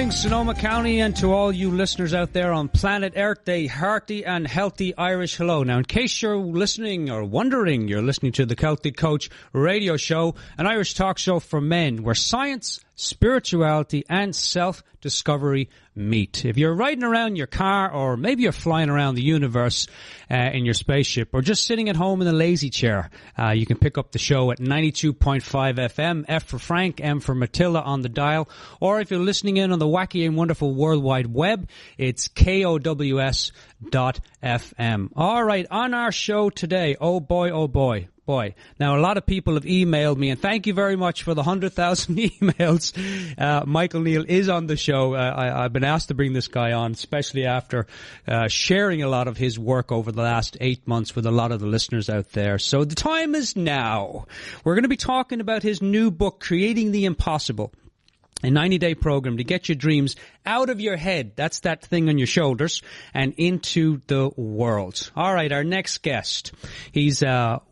morning, Sonoma County, and to all you listeners out there on planet Earth, a hearty and healthy Irish hello. Now, in case you're listening or wondering, you're listening to the Celtic Coach radio show, an Irish talk show for men, where science, spirituality, and self-discovery meet. If you're riding around your car, or maybe you're flying around the universe in your spaceship, or just sitting at home in a lazy chair, you can pick up the show at 92.5 FM, F for Frank, M for Matilda on the dial, or if you're listening in on the wacky and wonderful World Wide Web, it's KOWS.FM. All right, on our show today, oh boy. Now, a lot of people have emailed me, and thank you very much for the 100,000 emails. Michael Neill is on the show. I've been asked to bring this guy on, especially after sharing a lot of his work over the last 8 months with a lot of the listeners out there. So the time is now. We're going to be talking about his new book, Creating the Impossible. A 90-day program to get your dreams out of your head, that's that thing on your shoulders, and into the world. All right, our next guest. He's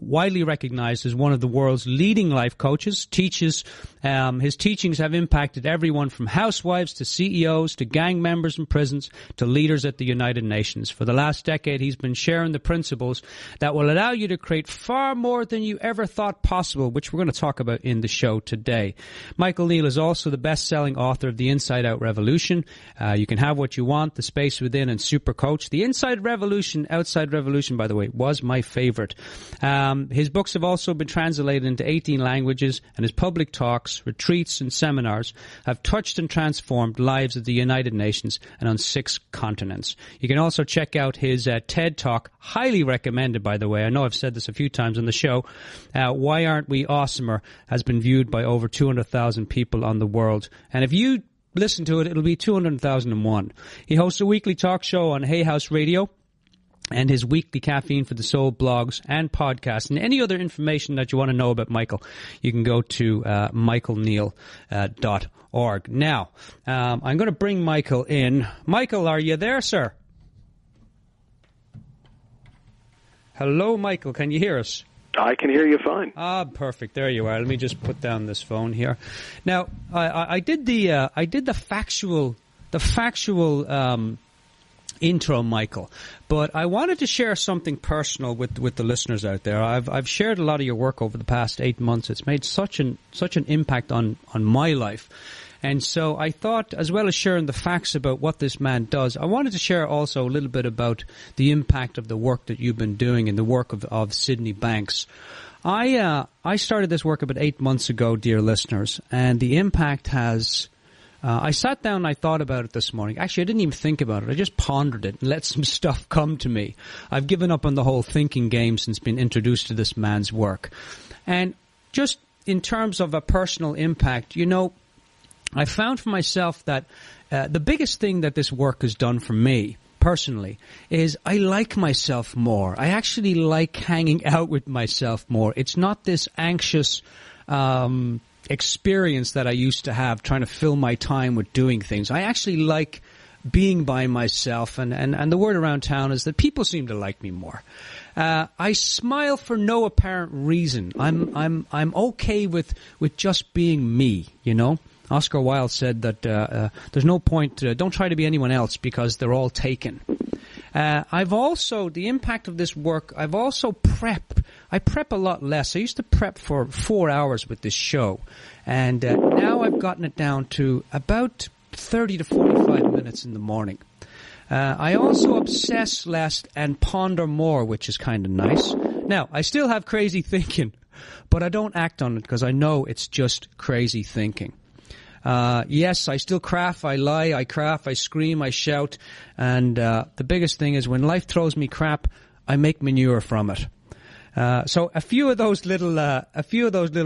widely recognized as one of the world's leading life coaches. His teachings have impacted everyone from housewives to CEOs to gang members in prisons to leaders at the United Nations. For the last decade, he's been sharing the principles that will allow you to create far more than you ever thought possible, which we're going to talk about in the show today. Michael Neill is also the best-selling author of The Inside Out Revolution. You can have what you want, The Space Within, and SuperCoach. The Inside Revolution, Outside Revolution, by the way, was my favorite. His books have also been translated into 18 languages, and his public talks, retreats, and seminars have touched and transformed lives at the United Nations and on 6 continents. You can also check out his TED Talk, highly recommended, by the way. I know I've said this a few times on the show. Why Aren't We Awesomer has been viewed by over 200,000 people on the world. And if you listen to it, it'll be 200,001. He hosts a weekly talk show on Hay House Radio and his weekly Caffeine for the Soul blogs and podcasts. And any other information that you want to know about Michael, you can go to michaelneill.org. Now, I'm going to bring Michael in. Michael, are you there, sir? Hello, Michael. Can you hear us? I can hear you fine. Ah, perfect. There you are. Let me just put down this phone here. Now, I did the factual intro, Michael, but I wanted to share something personal with the listeners out there. I've shared a lot of your work over the past 8 months. It's made such an impact on my life. And so I thought, as well as sharing the facts about what this man does, I wanted to share also a little bit about the impact of the work that you've been doing and the work of Sydney Banks. I started this work about 8 months ago, dear listeners, and the impact has... I sat down and I thought about it this morning. Actually, I didn't even think about it. I just pondered it and let some stuff come to me. I've given up on the whole thinking game since being introduced to this man's work. And just in terms of a personal impact, you know, I found for myself that the biggest thing that this work has done for me personally is I like myself more. I actually like hanging out with myself more. It's not this anxious experience that I used to have trying to fill my time with doing things. I actually like being by myself, and the word around town is that people seem to like me more. I smile for no apparent reason. I'm okay with just being me, you know. Oscar Wilde said that there's no point, don't try to be anyone else because they're all taken. The impact of this work, I prep a lot less. I used to prep for 4 hours with this show, and now I've gotten it down to about 30 to 45 minutes in the morning. I also obsess less and ponder more, which is kind of nice. Now, I still have crazy thinking, but I don't act on it because I know it's just crazy thinking. Yes, I still craft, I lie, I craft, I scream, I shout, and the biggest thing is when life throws me crap, I make manure from it. So a few of those little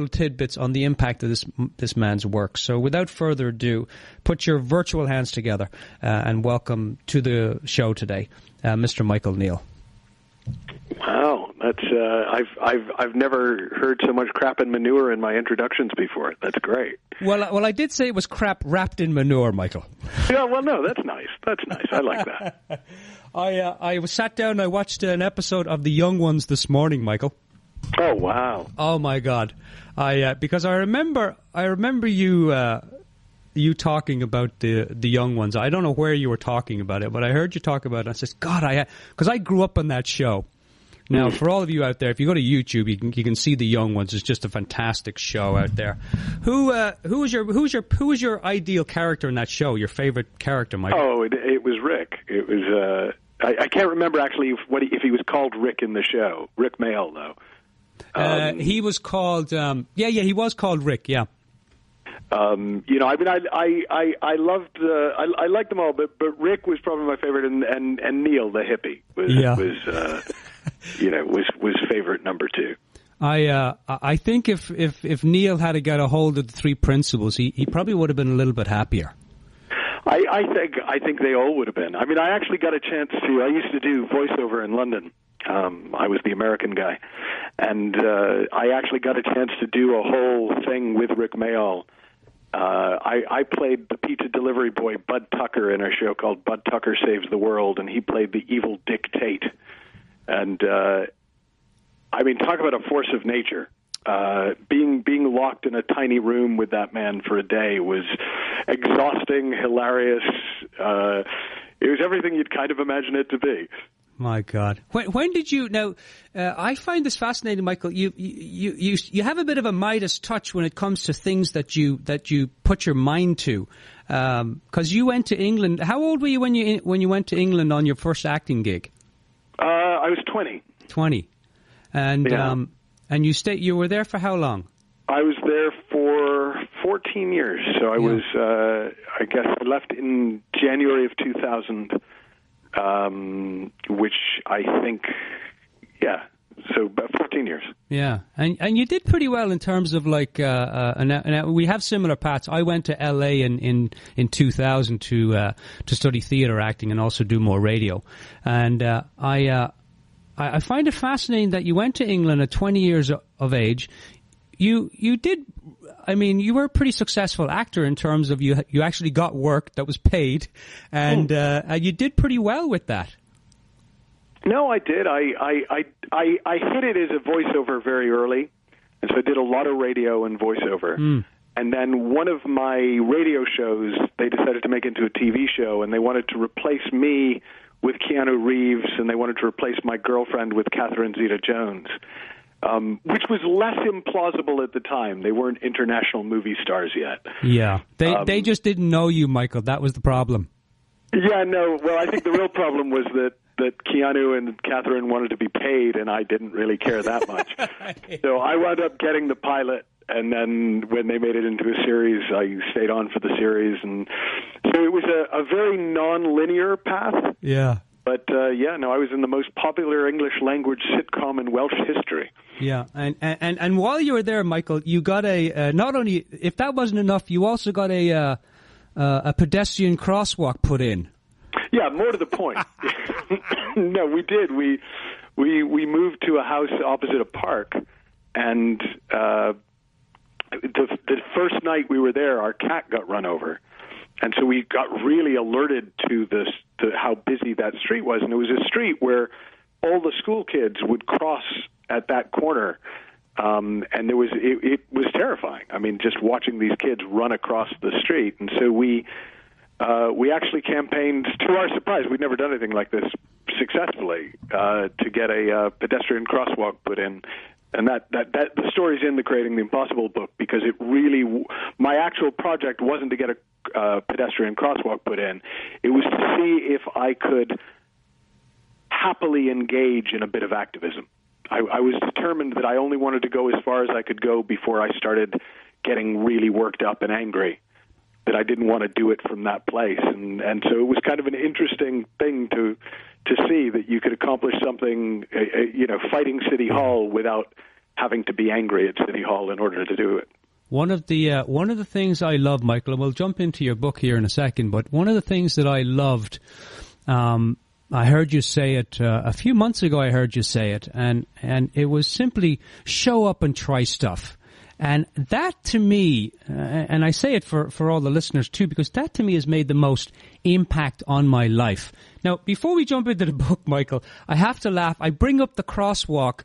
tidbits on the impact of this man's work. So without further ado, put your virtual hands together and welcome to the show today, Mr. Michael Neill. Wow, that's I've never heard so much crap and manure in my introductions before. That's great. Well, I did say it was crap wrapped in manure, Michael. Yeah, well, no, that's nice. That's nice. I like that. I sat down and I watched an episode of The Young Ones this morning, Michael. Oh, wow. Oh my God. Because I remember you you talking about the young ones. I don't know where you were talking about it, but I heard you talk about it. I said, God, because I grew up on that show. Now, for all of you out there, if you go to YouTube, you can see the young ones. It's just a fantastic show out there. Who was your ideal character in that show? Your favorite character, Michael? Oh, it was Rick. It was I can't remember actually if he was called Rick in the show. Rick Mail, though. He was called. He was called Rick. Yeah. I mean, I loved, I liked them all, but Rick was probably my favorite, and Neill, the hippie, was favorite number 2. I think if Neill had got a hold of the 3 principles, he probably would have been a little bit happier. I think they all would have been. I mean, I actually got a chance to. I used to do voiceover in London. I was the American guy, and I actually got a chance to do a whole thing with Rick Mayall. I played the pizza delivery boy Bud Tucker in a show called Bud Tucker Saves the World, and he played the evil Dictate. And I mean, talk about a force of nature. Being locked in a tiny room with that man for a day was exhausting, hilarious. It was everything you'd kind of imagine it to be. My God, when did you? Now, I find this fascinating, Michael. You have a bit of a Midas touch when it comes to things that you put your mind to, because you went to England. How old were you when you went to England on your first acting gig? I was 20. 20, and yeah. And you were there for how long? I was there for 14 years. So I was, I guess I left in January of 2000, which I think, so about 14 years. Yeah, and you did pretty well in terms of like, and we have similar paths. I went to LA in 2000 to study theater acting and also do more radio, and I find it fascinating that you went to England at 20 years of age. You did, I mean, you were a pretty successful actor in terms of you actually got work that was paid, and you did pretty well with that. No, I did. I hit it as a voiceover very early, and so I did a lot of radio and voiceover. And then one of my radio shows, they decided to make into a TV show, and they wanted to replace me with Keanu Reeves, and they wanted to replace my girlfriend with Catherine Zeta-Jones, which was less implausible at the time. They weren't international movie stars yet. Yeah, they just didn't know you, Michael. That was the problem. Yeah, no. Well, I think the real problem was that Keanu and Catherine wanted to be paid, and I didn't really care that much. So I wound up getting the pilot, and then when they made it into a series, I stayed on for the series. And so it was a very non-linear path. Yeah. But, I was in the most popular English language sitcom in Welsh history. Yeah, and while you were there, Michael, you got not only, if that wasn't enough, you also got a pedestrian crosswalk put in. Yeah, more to the point. No, we did. We moved to a house opposite a park, and the first night we were there, our cat got run over. And so we got really alerted to how busy that street was. And it was a street where all the school kids would cross at that corner. And it was terrifying. I mean, just watching these kids run across the street. And so we actually campaigned, to our surprise, we'd never done anything like this successfully, to get a pedestrian crosswalk put in. And that the story's in the Creating the Impossible book, because it really, my actual project wasn't to get a pedestrian crosswalk put in. It was to see if I could happily engage in a bit of activism. I was determined that I only wanted to go as far as I could go before I started getting really worked up and angry, that I didn't want to do it from that place. And so it was kind of an interesting thing to see that you could accomplish something, fighting City Hall without having to be angry at City Hall in order to do it. One of the things I love, Michael, and we'll jump into your book here in a second, but one of the things that I loved, I heard you say it a few months ago. I heard you say it, and it was simply show up and try stuff. And that to me, and I say it for all the listeners too, because that to me has made the most impact on my life. Now, before we jump into the book, Michael, I have to laugh. I bring up the crosswalk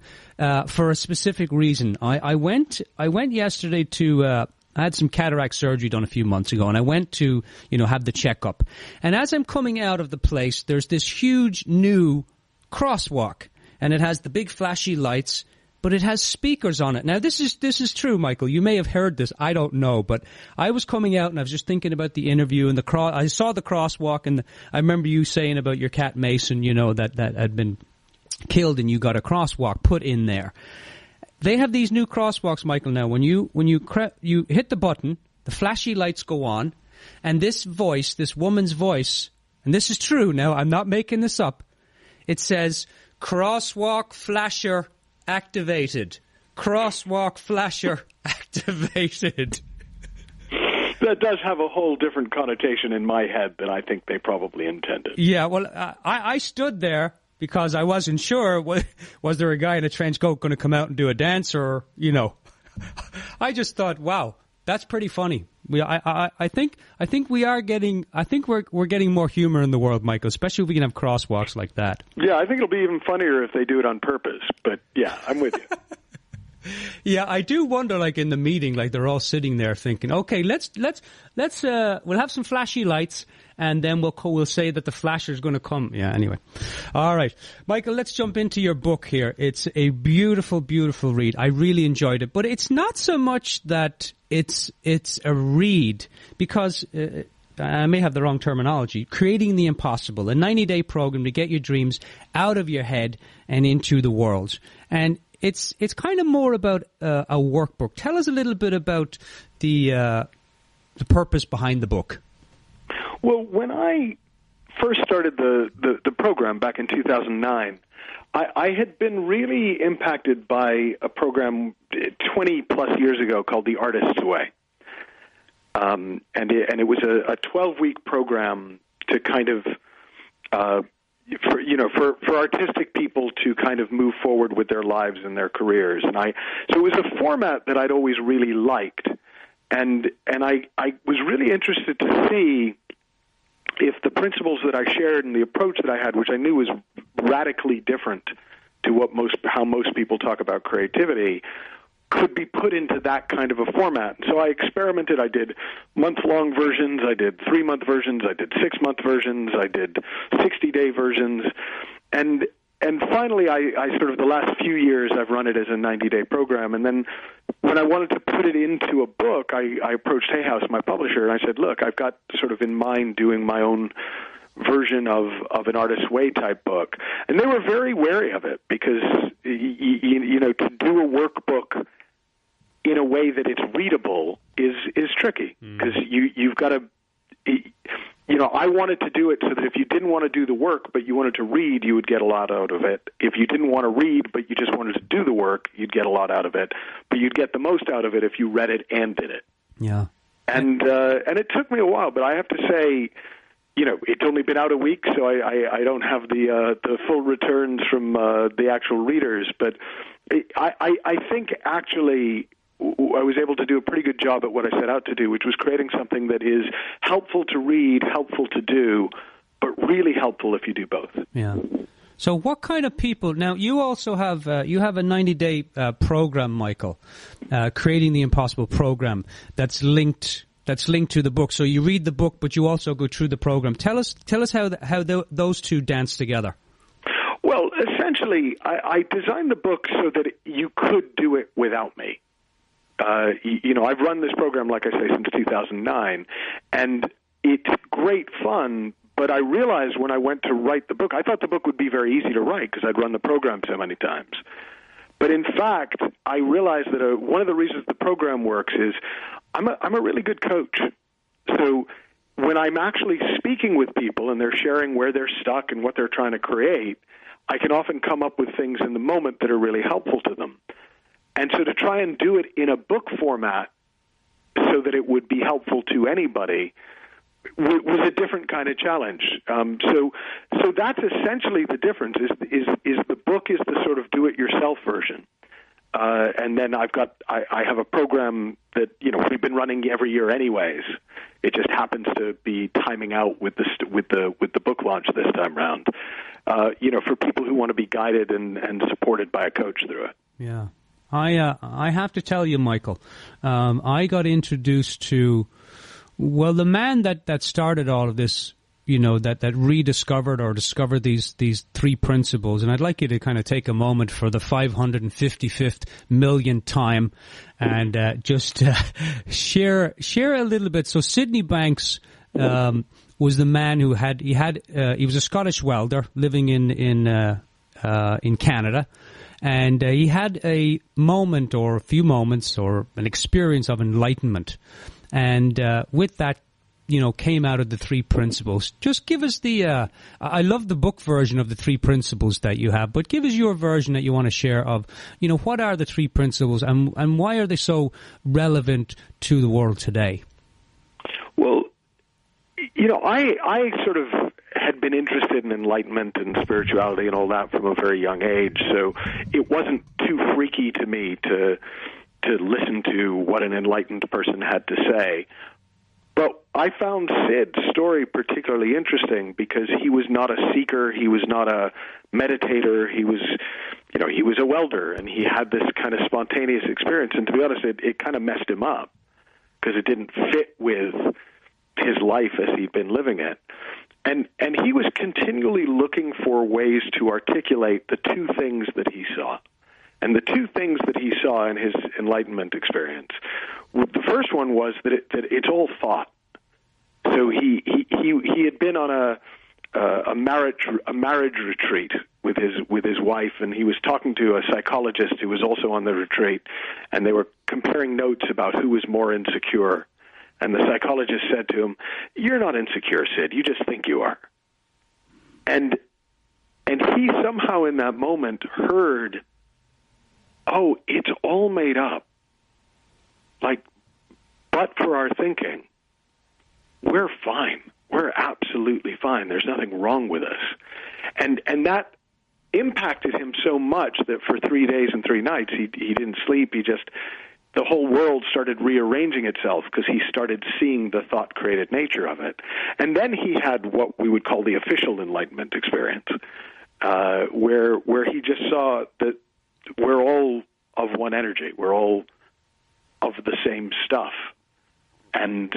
for a specific reason. I went yesterday to I had some cataract surgery done a few months ago, and I went to, have the checkup. And as I'm coming out of the place, there's this huge new crosswalk, and it has the big flashy lights, but it has speakers on it. Now, this is true, Michael. You may have heard this. I don't know, but I was coming out and I was just thinking about the interview and I saw the crosswalk, and I remember you saying about your cat Mason, that had been killed, and you got a crosswalk put in there. They have these new crosswalks, Michael. Now, when you hit the button, the flashy lights go on, and this woman's voice, and this is true. Now, I'm not making this up. It says, "Crosswalk flasher activated. Crosswalk flasher activated." That does have a whole different connotation in my head than I think they probably intended. Yeah, well, I stood there because I wasn't sure, was there a guy in a trench coat going to come out and do a dance, or, I just thought, wow, that's pretty funny. I think we're getting more humor in the world, Michael, especially if we can have crosswalks like that. Yeah, I think it'll be even funnier if they do it on purpose. But yeah, I'm with you. Yeah, I do wonder, like in the meeting, like they're all sitting there thinking, okay, we'll have some flashy lights, and then we'll say that the flasher's going to come. Yeah, anyway. All right. Michael, let's jump into your book here. It's a beautiful, beautiful read. I really enjoyed it. But it's not so much that it's a read, because I may have the wrong terminology. Creating the Impossible, a 90-day program to get your dreams out of your head and into the world. And it's kind of more about a workbook. Tell us a little bit about the purpose behind the book. Well, when I first started the program back in 2009, I had been really impacted by a program 20-plus years ago called The Artist's Way. And it was a 12-week program to kind of for artistic people to kind of move forward with their lives and their careers. And so it was a format that I'd always really liked. And I was really interested to see if the principles that I shared and the approach that I had, which I knew was radically different to how most people talk about creativity, could be put into that kind of a format. So I experimented. I did month-long versions. I did 3-month versions. I did 6-month versions. I did 60-day versions. And finally, I sort of the last few years, I've run it as a 90-day program. And then when I wanted to put it into a book, I approached Hay House, my publisher, and I said, look, I've got sort of in mind doing my own version of an Artist's Way type book. And they were very wary of it because, to do a workbook in a way that it's readable is tricky, because you've got to, I wanted to do it so that if you didn't want to do the work but you wanted to read, you would get a lot out of it. If you didn't want to read but you just wanted to do the work, you'd get a lot out of it. But you'd get the most out of it if you read it and did it. Yeah. And it took me a while, but I have to say, it's only been out a week, so I don't have the full returns from the actual readers. But I think actually I was able to do a pretty good job at what I set out to do, which was creating something that is helpful to read, helpful to do, but really helpful if you do both. Yeah. So what kind of people... Now, you also have a 90-day program, Michael, Creating the Impossible program, that's linked to the book. So you read the book, but you also go through the program. Tell us how those two dance together. Well, essentially, I designed the book so that you could do it without me. I've run this program, like I say, since 2009, and it's great fun, but I realized when I went to write the book, I thought the book would be very easy to write because I'd run the program so many times. But in fact, I realized that one of the reasons the program works is I'm a really good coach. So when I'm actually speaking with people and they're sharing where they're stuck and what they're trying to create, I can often come up with things in the moment that are really helpful to them. And so to try and do it in a book format so that it would be helpful to anybody was a different kind of challenge. So that's essentially the difference. Is the book is the sort of do-it-yourself version, and then I have a program that we've been running every year anyways. It just happens to be timing out with the book launch this time round. For people who want to be guided and supported by a coach through it. Yeah. I have to tell you, Michael, I got introduced to, well, the man that started all of this, that rediscovered or discovered these three principles. And I'd like you to kind of take a moment for the 555th millionth time and just share a little bit. So Sydney Banks was the man who he was a Scottish welder living in Canada. And he had a moment or a few moments or an experience of enlightenment. And with that, came out of the three principles. Just give us I love the book version of the three principles that you have, but give us your version that you want to share of, what are the three principles and why are they so relevant to the world today? Well, I sort of had been interested in enlightenment and spirituality and all that from a very young age, so it wasn't too freaky to me to listen to what an enlightened person had to say. But I found Sid's story particularly interesting because he was not a seeker, he was not a meditator, he was a welder, and he had this kind of spontaneous experience. And to be honest, it kind of messed him up because it didn't fit with his life as he'd been living it. And he was continually looking for ways to articulate the two things that he saw. And the two things that he saw in his enlightenment experience, the first one was that it's all thought. So he had been on a marriage retreat with his wife, and he was talking to a psychologist who was also on the retreat, and they were comparing notes about who was more insecure. And the psychologist said to him, "You're not insecure, Sid. You just think you are." And he somehow in that moment heard, oh, it's all made up. But for our thinking, we're fine. We're absolutely fine. There's nothing wrong with us. And that impacted him so much that for 3 days and 3 nights, he didn't sleep. The whole world started rearranging itself because he started seeing the thought-created nature of it. And then he had what we would call the official enlightenment experience, where he just saw that we're all of one energy. We're all of the same stuff. And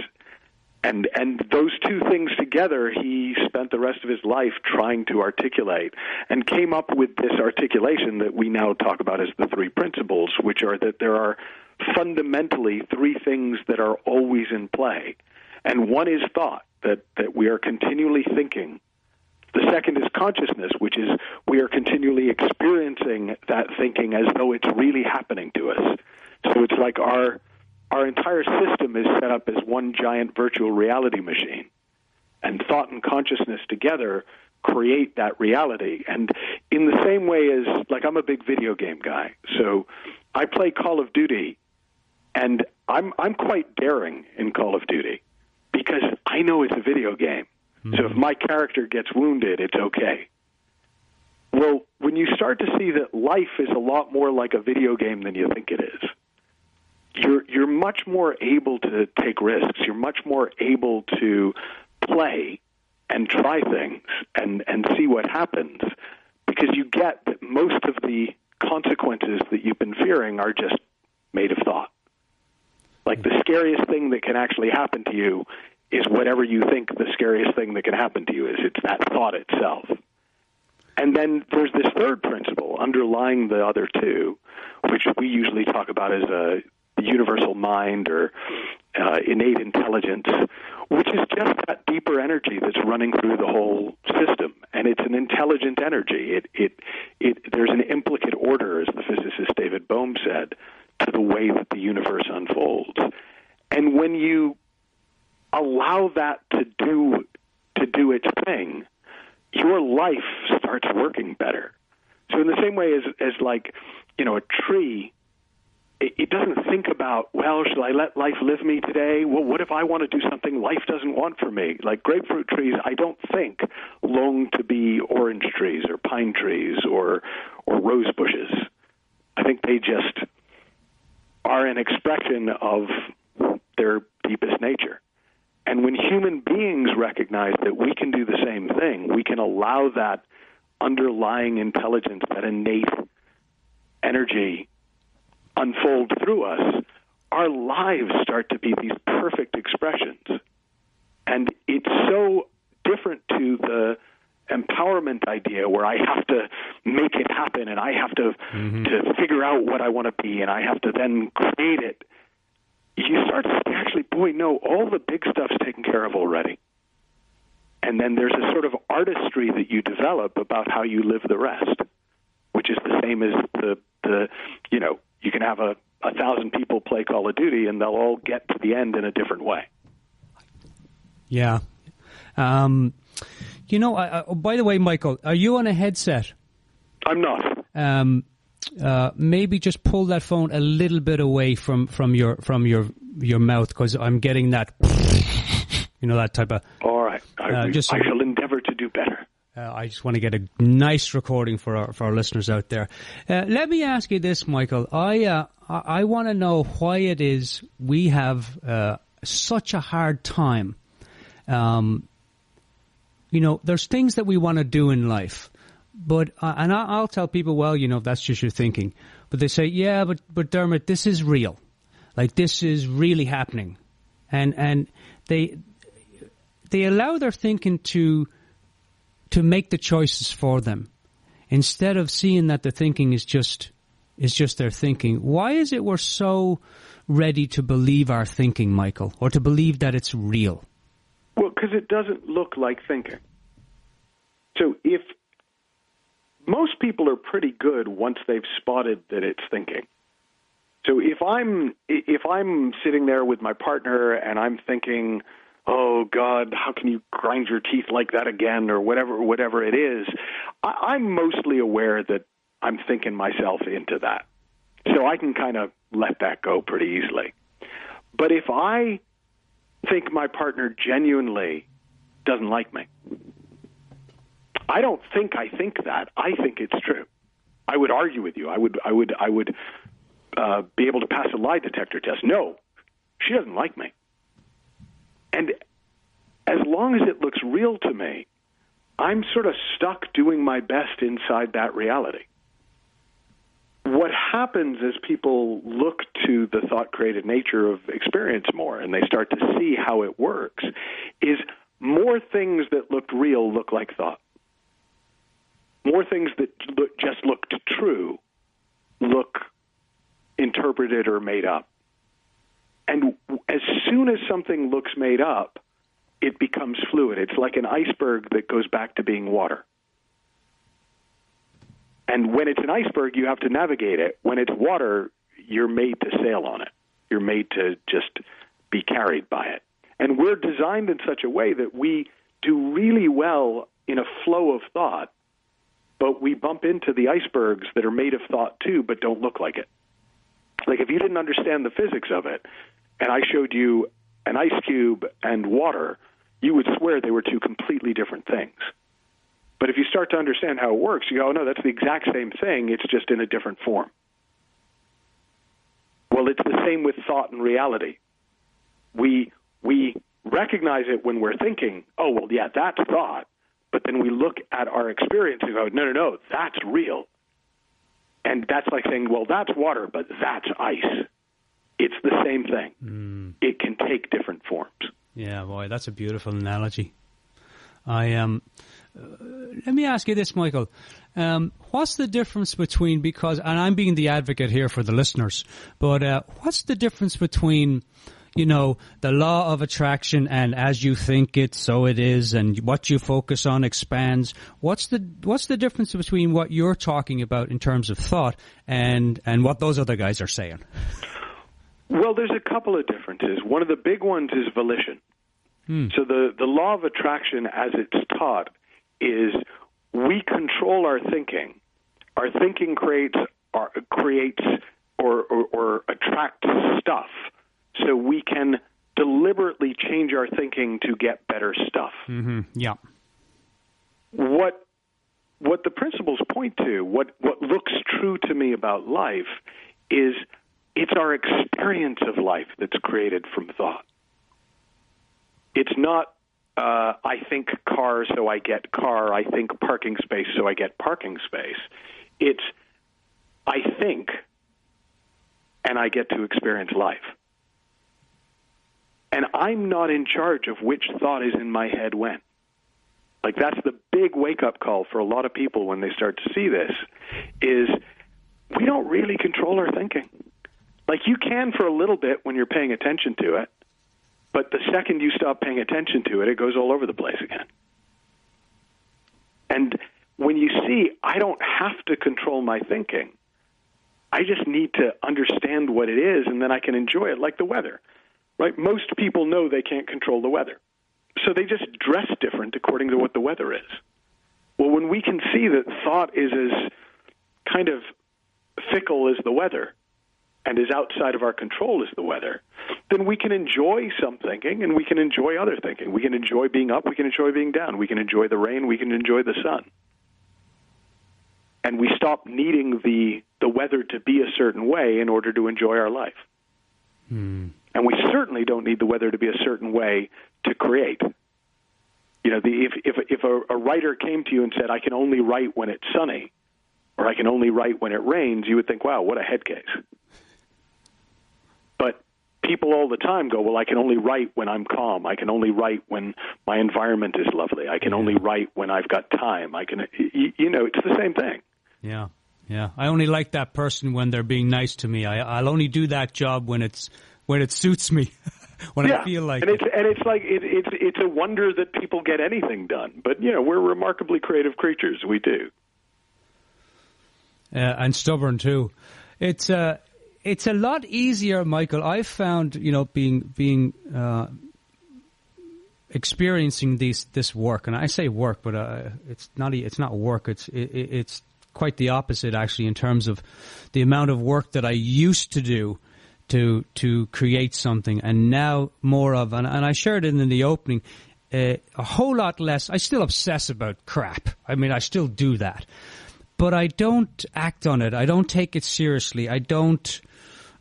those two things together, he spent the rest of his life trying to articulate and came up with this articulation that we now talk about as the three principles, which are that there are fundamentally three things that are always in play. And one is thought, that we are continually thinking. The second is consciousness, which is we are continually experiencing that thinking as though it's really happening to us. So it's like our entire system is set up as one giant virtual reality machine. And thought and consciousness together create that reality. And in the same way as, I'm a big video game guy, so I play Call of Duty, and I'm quite daring in Call of Duty because I know it's a video game. Mm-hmm. So if my character gets wounded, it's okay. Well, when you start to see that life is a lot more like a video game than you think it is, you're much more able to take risks. You're much more able to play and try things and see what happens because you get that most of the consequences that you've been fearing are just made of thought. Like the scariest thing that can actually happen to you is whatever you think the scariest thing that can happen to you is. It's that thought itself. And then there's this third principle underlying the other two, which we usually talk about as a universal mind or innate intelligence, which is just that deeper energy that's running through the whole system. And it's an intelligent energy. There's an implicate order, as the physicist David Bohm said, to the way that the universe unfolds. And when you allow that to do its thing, your life starts working better. So in the same way as a tree, it doesn't think about, well, should I let life live me today? Well, what if I want to do something life doesn't want for me? Like grapefruit trees, I don't think long to be orange trees or pine trees or rose bushes. I think they just are an expression of their deepest nature. And when human beings recognize that we can do the same thing, we can allow that underlying intelligence, that innate energy unfold through us, our lives start to be these perfect expressions. And it's so different to the empowerment idea where I have to make it happen and I have to figure out what I want to be and I have to then create it. You start to say, actually, boy, no, all the big stuff's taken care of already. And then there's a sort of artistry that you develop about how you live the rest, which is the same as the you can have 1,000 people play Call of Duty and they'll all get to the end in a different way. Yeah. By the way, Michael, are you on a headset? I'm not. Maybe just pull that phone a little bit away from your mouth, because I'm getting that, that type of. All right. I shall endeavor to do better. I just want to get a nice recording for our listeners out there. Let me ask you this, Michael. I want to know why it is we have such a hard time. There's things that we want to do in life, but I'll tell people, well, that's just your thinking. But they say, yeah, but Dermot, this is real. Like, this is really happening, and they allow their thinking to make the choices for them, instead of seeing that the thinking is just their thinking. Why is it we're so ready to believe our thinking, Michael, or to believe that it's real? Well, because it doesn't look like thinking. So if most people are pretty good once they've spotted that it's thinking. So if I'm sitting there with my partner and I'm thinking, oh God, how can you grind your teeth like that again, or whatever it is, I'm mostly aware that I'm thinking myself into that. So I can kind of let that go pretty easily. But if I think my partner genuinely doesn't like me, I don't think I think that. I think it's true. I would argue with you. I would be able to pass a lie detector test. No, she doesn't like me. And as long as it looks real to me, I'm sort of stuck doing my best inside that reality. What happens as people look to the thought-created nature of experience more and they start to see how it works is more things that looked real look like thought. More things that just looked true look interpreted or made up. And as soon as something looks made up, it becomes fluid. It's like an iceberg that goes back to being water. And when it's an iceberg, you have to navigate it. When it's water, you're made to sail on it. You're made to just be carried by it. And we're designed in such a way that we do really well in a flow of thought, but we bump into the icebergs that are made of thought too, but don't look like it. Like if you didn't understand the physics of it, and I showed you an ice cube and water, you would swear they were two completely different things. But if you start to understand how it works, you go, oh, no, that's the exact same thing, it's just in a different form. Well, it's the same with thought and reality. We recognize it when we're thinking, oh, well, yeah, that's thought. But then we look at our experience and go, no, that's real. And that's like saying, well, that's water, but that's ice. It's the same thing. It can take different forms. Yeah, boy, that's a beautiful analogy. Let me ask you this, Michael. What's the difference between, and I'm being the advocate here for the listeners, but what's the difference between, the law of attraction and as you think it, so it is, and what you focus on expands? What's the difference between what you're talking about in terms of thought and what those other guys are saying? Well, there's a couple of differences. One of the big ones is volition. So the law of attraction, as it's taught, is we control our thinking. Our thinking creates or attracts stuff. So we can deliberately change our thinking to get better stuff. Mm-hmm. Yeah. What the principles point to, what looks true to me about life, is it's our experience of life that's created from thought. It's not, I think car, so I get car. I think parking space, so I get parking space. It's, I think, and I get to experience life. And I'm not in charge of which thought is in my head when. Like, that's the big wake-up call for a lot of people when they start to see this, is we don't really control our thinking. Like, you can for a little bit when you're paying attention to it, but the second you stop paying attention to it, it goes all over the place again. And when you see, I don't have to control my thinking, I just need to understand what it is, and then I can enjoy it, like the weather. Right? Most people know they can't control the weather, so they just dress different according to what the weather is. Well, when we can see that thought is as kind of fickle as the weather and as outside of our control as the weather, then we can enjoy some thinking and we can enjoy other thinking. We can enjoy being up, we can enjoy being down, we can enjoy the rain, we can enjoy the sun. And we stop needing the weather to be a certain way in order to enjoy our life. And we certainly don't need the weather to be a certain way to create. You know, if a writer came to you and said, I can only write when it's sunny, or I can only write when it rains, you would think, wow, what a head case. But people all the time go, well, I can only write when I'm calm. I can only write when my environment is lovely. I can only write when I've got time. I can, you know, it's the same thing. Yeah. Yeah. I only like that person when they're being nice to me. I'll only do that job when it suits me, when I feel like it. And it's like it's a wonder that people get anything done. But, you know, we're remarkably creative creatures. We do. And stubborn too. It's a lot easier, Michael. I've found, you know, being experiencing this work, and I say work, but it's not work. It's quite the opposite, actually, in terms of the amount of work that I used to do to create something, and now more of, and I shared it in the opening, a whole lot less. I still obsess about crap. I mean, I still do that, but I don't act on it. I don't take it seriously. I don't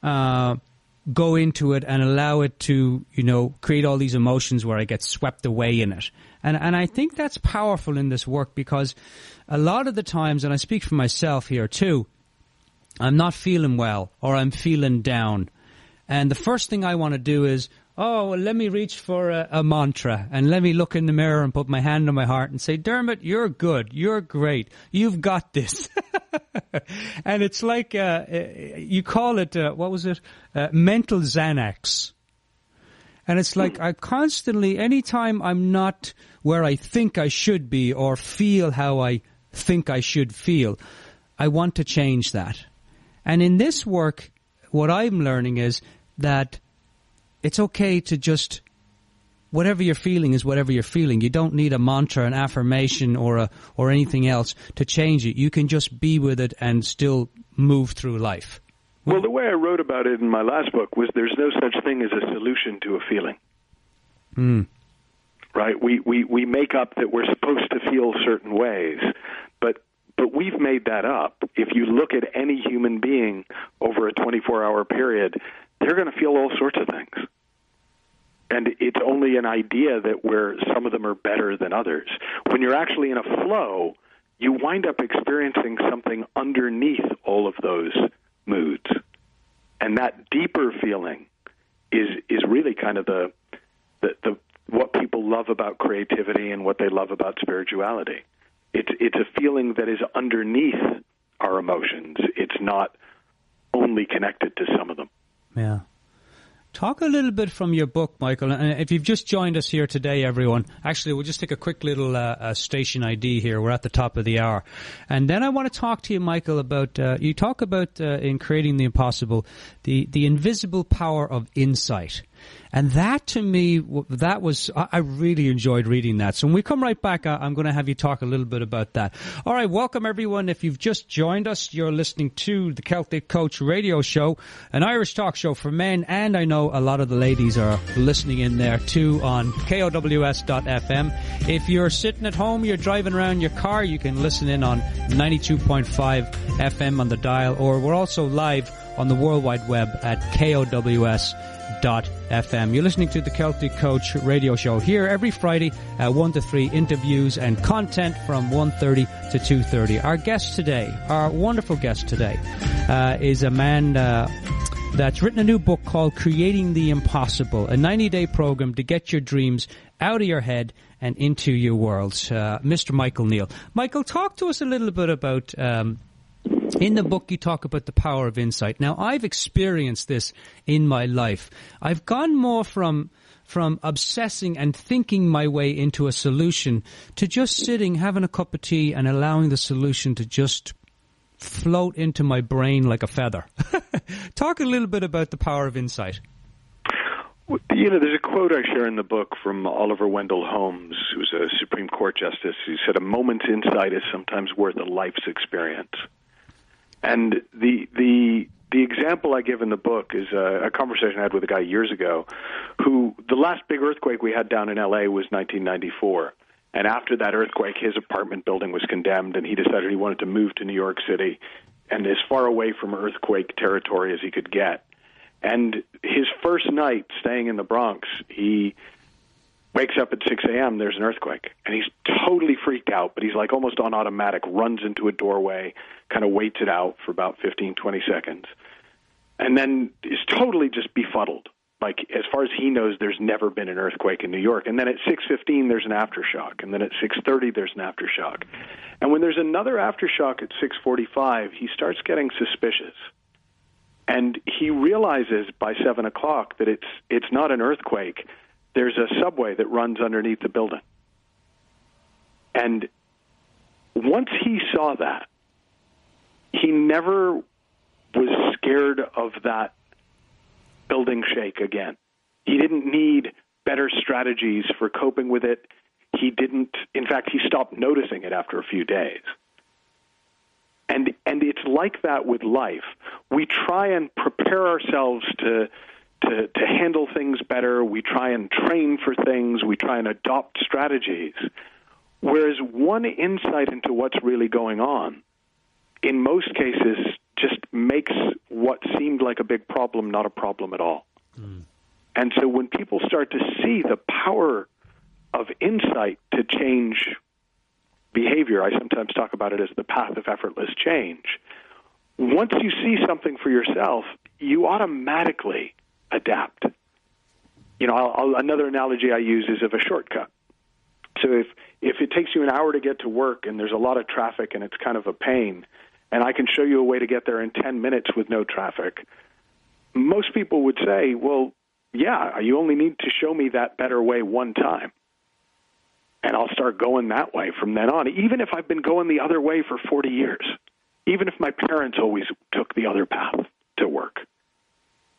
go into it and allow it to, you know, create all these emotions where I get swept away in it. And I think that's powerful in this work, because a lot of the times, and I speak for myself here too, I'm not feeling well or I'm feeling down. And the first thing I want to do is, oh, well, let me reach for a mantra and let me look in the mirror and put my hand on my heart and say, Dermot, you're good. You're great. You've got this. And it's like, you call it, what was it? Mental Xanax. And it's like I constantly, anytime I'm not where I think I should be or feel how I think I should feel, I want to change that. And in this work, what I'm learning is that it's okay to just, whatever you're feeling is whatever you're feeling. You don't need a mantra, an affirmation, or anything else to change it. You can just be with it and still move through life. Well, the way I wrote about it in my last book was there's no such thing as a solution to a feeling. Right? We make up that we're supposed to feel certain ways, but we've made that up. If you look at any human being over a 24-hour period, they're going to feel all sorts of things. And it's only an idea that some of them are better than others. When you're actually in a flow, you wind up experiencing something underneath all of those moods. And that deeper feeling is really kind of the what people love about creativity and what they love about spirituality. It's a feeling that is underneath our emotions. It's not only connected to some of them. Yeah. Talk a little bit from your book, Michael. And if you've just joined us here today, everyone, actually, we'll just take a quick little station ID here. We're at the top of the hour. And then I want to talk to you, Michael, about, you talk about in Creating the Impossible, the invisible power of insight. And that, to me, I really enjoyed reading that. So when we come right back, I'm going to have you talk a little bit about that. All right, welcome, everyone. If you've just joined us, you're listening to the Celtic Coach radio show, an Irish talk show for men, and I know a lot of the ladies are listening in there, too, on KOWS.FM. If you're sitting at home, you're driving around your car, you can listen in on 92.5 FM on the dial, or we're also live on the World Wide Web at KOWS.FM. You're listening to the Celtic Coach radio show here every Friday at 1 to 3, interviews and content from 1:30 to 2:30. Our guest today, our wonderful guest today, is a man that's written a new book called Creating the Impossible, a 90-day program to get your dreams out of your head and into your world. Mr. Michael Neill. Michael, talk to us a little bit about, in the book you talk about the power of insight. Now, I've experienced this in my life. I've gone more from obsessing and thinking my way into a solution to just sitting, having a cup of tea and allowing the solution to just float into my brain like a feather. Talk a little bit about the power of insight. You know, there's a quote I share in the book from Oliver Wendell Holmes, who was a Supreme Court justice. He said, "A moment's insight is sometimes worth a life's experience." And the example I give in the book is a conversation I had with a guy years ago who, the last big earthquake we had down in L.A. was 1994. And after that earthquake, his apartment building was condemned, and he decided he wanted to move to New York City and as far away from earthquake territory as he could get. And his first night staying in the Bronx, he wakes up at 6 a.m., there's an earthquake. And he's totally freaked out, but he's like almost on automatic, runs into a doorway, kind of waits it out for about 15, 20 seconds, and then is totally just befuddled. Like, as far as he knows, there's never been an earthquake in New York. And then at 6:15, there's an aftershock. And then at 6:30, there's an aftershock. And when there's another aftershock at 6:45, he starts getting suspicious. And he realizes by 7 o'clock that it's not an earthquake. There's a subway that runs underneath the building. And once he saw that, he never was scared of that building shake again. He didn't need better strategies for coping with it. In fact, he stopped noticing it after a few days. And it's like that with life. We try and prepare ourselves to handle things better. We try and train for things. We try and adopt strategies. Whereas one insight into what's really going on, in most cases, just makes what seemed like a big problem not a problem at all. And so when people start to see the power of insight to change behavior, I sometimes talk about it as the path of effortless change. Once you see something for yourself, you automatically adapt. You know, another analogy I use is of a shortcut. So if it takes you an hour to get to work and there's a lot of traffic and it's kind of a pain, and I can show you a way to get there in 10 minutes with no traffic, most people would say, well, yeah, you only need to show me that better way one time, and I'll start going that way from then on, even if I've been going the other way for 40 years, even if my parents always took the other path to work.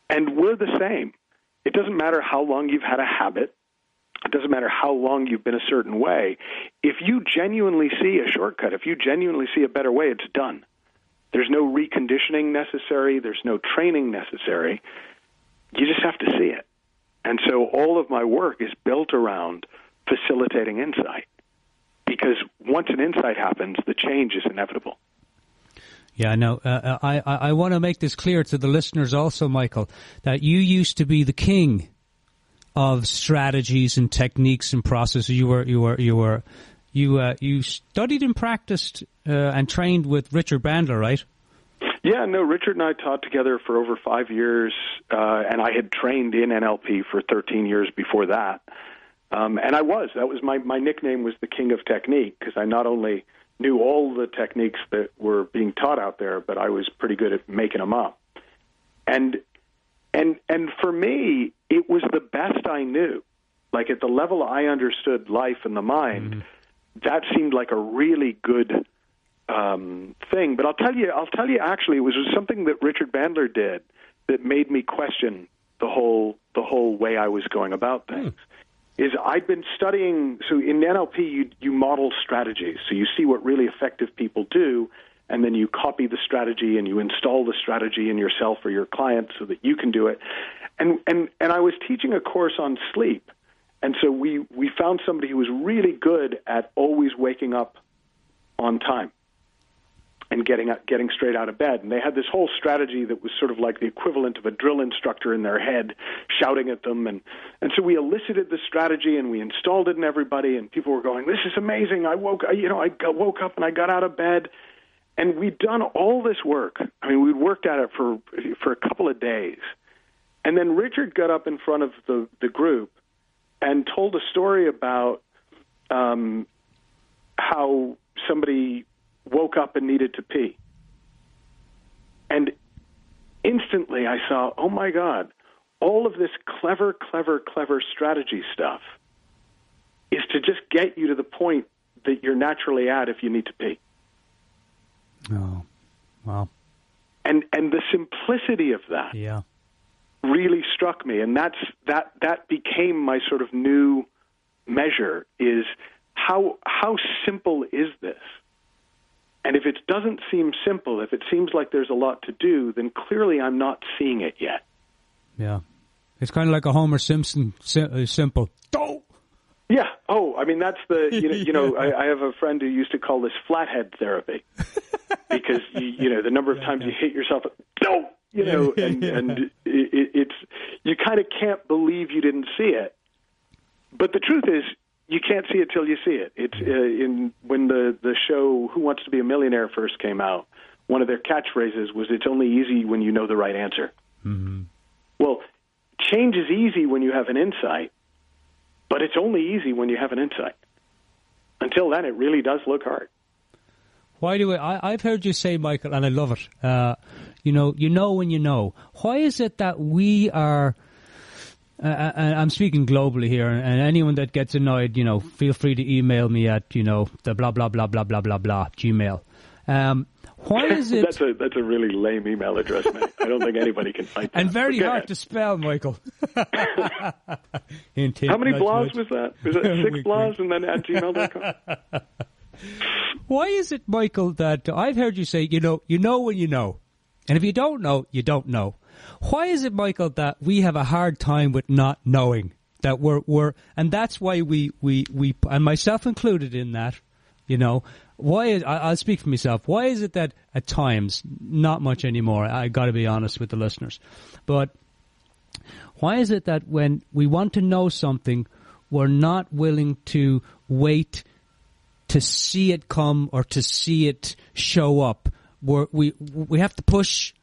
And we're the same. It doesn't matter how long you've had a habit. It doesn't matter how long you've been a certain way. If you genuinely see a shortcut, if you genuinely see a better way, it's done. There's no reconditioning necessary. There's no training necessary. You just have to see it. And so all of my work is built around facilitating insight, because once an insight happens, the change is inevitable. Yeah, no, I want to make this clear to the listeners also, Michael, that you used to be the king of strategies and techniques and processes. You studied and practiced and trained with Richard Bandler, right? Yeah, no, Richard and I taught together for over 5 years, and I had trained in NLP for 13 years before that. And that was my nickname was the King of Technique, because I not only knew all the techniques that were being taught out there, but I was pretty good at making them up. And for me, it was the best I knew. Like, at the level I understood life and the mind, that seemed like a really good thing. But I'll tell you, actually, it was something that Richard Bandler did that made me question the whole way I was going about things. Is I'd been studying, so in NLP, you model strategies. So you see what really effective people do, and then you copy the strategy and you install the strategy in yourself or your client so that you can do it. And I was teaching a course on sleep. And so we found somebody who was really good at always waking up on time and getting straight out of bed. And they had this whole strategy that was sort of like the equivalent of a drill instructor in their head shouting at them. And so we elicited the strategy and we installed it in everybody, and people were going, "This is amazing. I woke up and I got out of bed." And we'd done all this work. I mean, we'd worked at it for a couple of days. And then Richard got up in front of the group and told a story about how somebody woke up and needed to pee. And instantly I saw, oh, my God, all of this clever strategy stuff is to just get you to the point that you're naturally at if you need to pee. Oh, wow. And the simplicity of that really struck me. And that became my sort of new measure, is how simple is this? And if it doesn't seem simple, if it seems like there's a lot to do, then clearly I'm not seeing it yet. Yeah. It's kind of like a Homer Simpson simple. Oh! Yeah. Oh, I mean, that's the, I have a friend who used to call this flathead therapy because, the number of times you hit yourself, and it's, you kind of can't believe you didn't see it. But the truth is, you can't see it till you see it. It's when the show Who Wants to Be a Millionaire first came out, one of their catchphrases was, "It's only easy when you know the right answer." Mm-hmm. Well, change is easy when you have an insight, but it's only easy when you have an insight. Until then, it really does look hard. Why do I've heard you say, Michael, and I love it. You know when you know. Why is it that we are? I'm speaking globally here, and anyone that gets annoyed, feel free to email me at, the blah, blah, blah, blah, blah, blah, blah, Gmail. Why is it... That's a really lame email address, mate. I don't think anybody can type that. And very hard to spell, Michael. How many blahs was that? Was it 6 blahs and then at gmail.com? Why is it, Michael, that I've heard you say, you know when you know. And if you don't know, you don't know. Why is it, Michael, that we have a hard time with not knowing that we're and that's why we and myself included in that, why is, I'll speak for myself. Why is it that at times, not much anymore, I got to be honest with the listeners, but why is it that when we want to know something, we're not willing to wait to see it come or to see it show up? We have to push.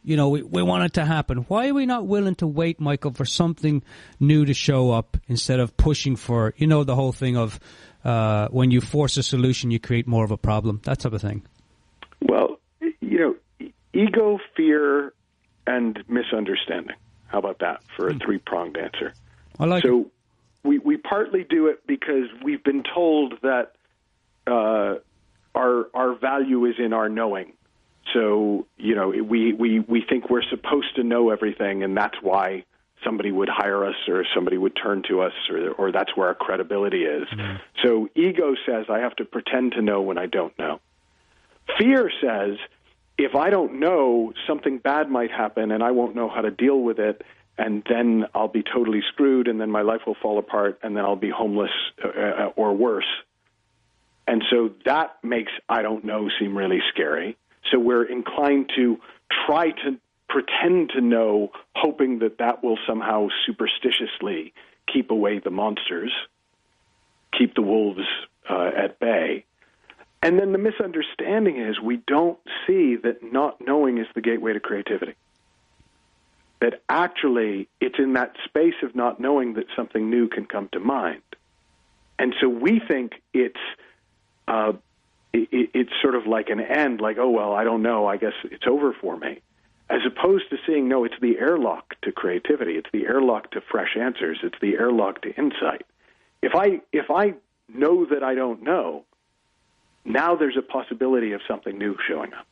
We want it to happen. Why are we not willing to wait, Michael, for something new to show up instead of pushing for, the whole thing of when you force a solution, you create more of a problem, that type of thing? Well, ego, fear, and misunderstanding. How about that for a three-pronged answer? I like it. We partly do it because we've been told that our value is in our knowing. So, we think we're supposed to know everything, and that's why somebody would hire us or somebody would turn to us, or that's where our credibility is. Mm-hmm. So ego says I have to pretend to know when I don't know. Fear says if I don't know, something bad might happen, and I won't know how to deal with it, and then I'll be totally screwed, and then my life will fall apart, and then I'll be homeless or worse. And so that makes I don't know seem really scary. So we're inclined to try to pretend to know, hoping that will somehow superstitiously keep away the monsters, keep the wolves at bay. And then the misunderstanding is we don't see that not knowing is the gateway to creativity. That actually it's in that space of not knowing that something new can come to mind. And so we think it's sort of like an end, like, oh, well, I don't know, I guess it's over for me, as opposed to seeing, no, it's the airlock to creativity, it's the airlock to fresh answers, it's the airlock to insight. If I know that I don't know, now there's a possibility of something new showing up.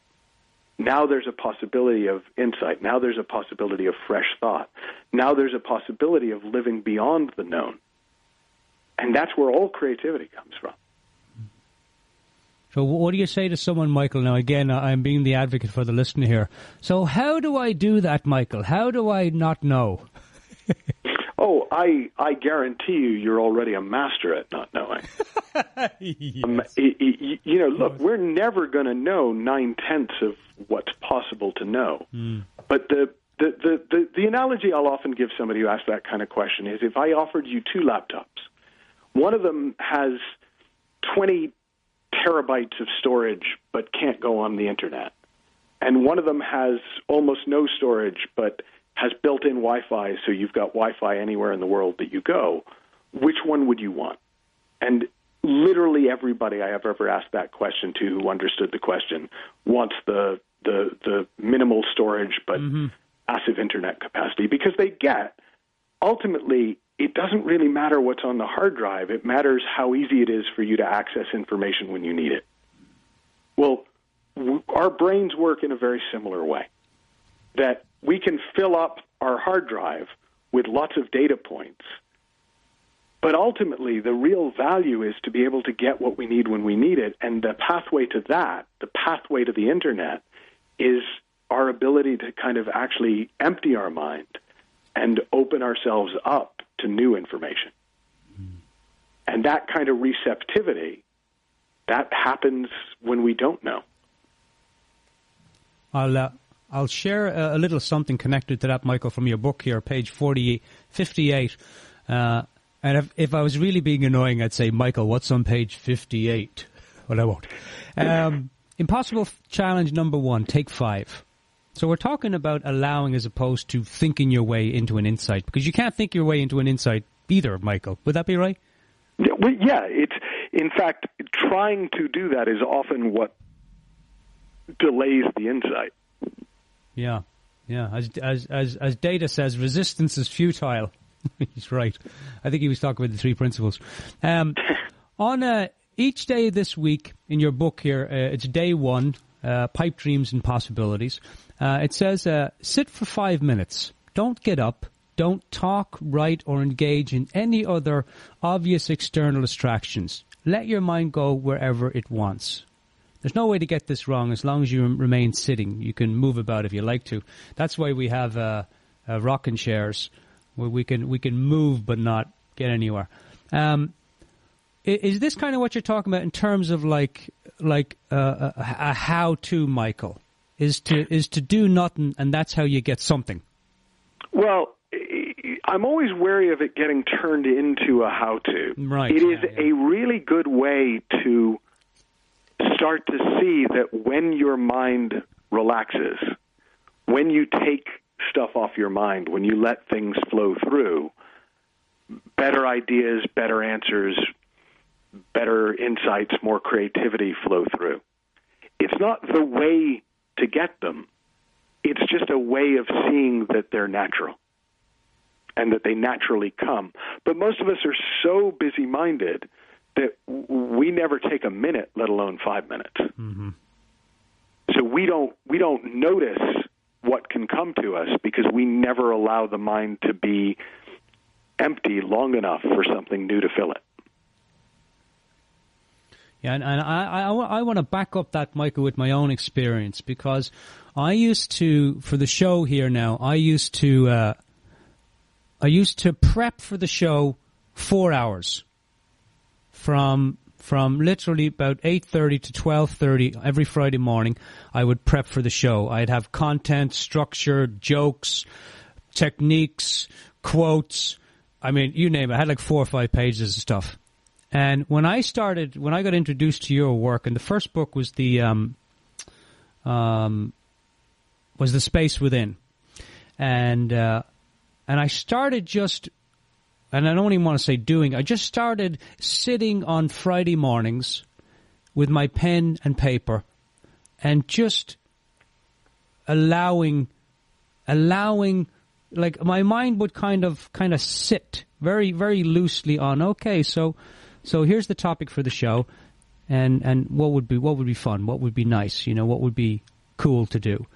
Now there's a possibility of insight. Now there's a possibility of fresh thought. Now there's a possibility of living beyond the known. And that's where all creativity comes from. So what do you say to someone, Michael? Now, again, I'm being the advocate for the listener here. So how do I do that, Michael? How do I not know? Oh, I guarantee you're already a master at not knowing. Yes. Look, we're never going to know 9/10 of what's possible to know. Mm. But the analogy I'll often give somebody who asks that kind of question is if I offered you 2 laptops, one of them has 20 terabytes of storage but can't go on the internet. And one of them has almost no storage, but has built-in Wi-Fi, so you've got Wi-Fi anywhere in the world that you go. Which one would you want? And literally everybody I have ever asked that question to who understood the question wants the minimal storage but massive internet capacity, because they get, ultimately, it doesn't really matter what's on the hard drive. It matters how easy it is for you to access information when you need it. Well, our brains work in a very similar way, that we can fill up our hard drive with lots of data points, but ultimately the real value is to be able to get what we need when we need it, and the pathway to that, the pathway to the internet, is our ability to kind of actually empty our mind and open ourselves up to new information. And that kind of receptivity, that happens when we don't know. I'll share a little something connected to that, Michael, from your book here, page 58. And if I was really being annoying, I'd say, Michael, what's on page 58? Well, I won't. Impossible challenge number 1, take 5. So we're talking about allowing as opposed to thinking your way into an insight, because you can't think your way into an insight either, Michael. Would that be right? Yeah, it's, in fact, trying to do that is often what delays the insight. Yeah. As Data says, resistance is futile. He's right. I think he was talking about the 3 principles. On each day this week in your book here, it's day 1, Pipe Dreams and Possibilities. It says, sit for 5 minutes. Don't get up. Don't talk, write, or engage in any other obvious external distractions. Let your mind go wherever it wants. There's no way to get this wrong as long as you remain sitting. You can move about if you like to. That's why we have rocking chairs where we can move but not get anywhere. Is this kind of what you're talking about in terms of like a how-to, Michael? Is to do nothing, and that's how you get something? Well, I'm always wary of it getting turned into a how-to. Right. It is a really good way to start to see that when your mind relaxes, when you take stuff off your mind, when you let things flow through, better ideas, better answers, better insights, more creativity flow through. It's not the way to get them. It's just a way of seeing that they're natural and that they naturally come. But most of us are so busy-minded that we never take a minute, let alone 5 minutes. Mm-hmm. So we don't notice what can come to us because we never allow the mind to be empty long enough for something new to fill it. Yeah, and I want to back up that, Michael, with my own experience, because I used to, for the show here now, I used to prep for the show 4 hours from literally about 8:30 to 12:30 every Friday morning. I would prep for the show. I'd have content, structure, jokes, techniques, quotes. I mean, you name it. I had like 4 or 5 pages of stuff. And when I got introduced to your work, and the first book was the Space Within, and I started just, and I don't even want to say doing, I just started sitting on Friday mornings with my pen and paper, and just allowing, like my mind would kind of sit very, very loosely on, okay, so here's the topic for the show, and what would be fun, what would be nice, what would be cool to do.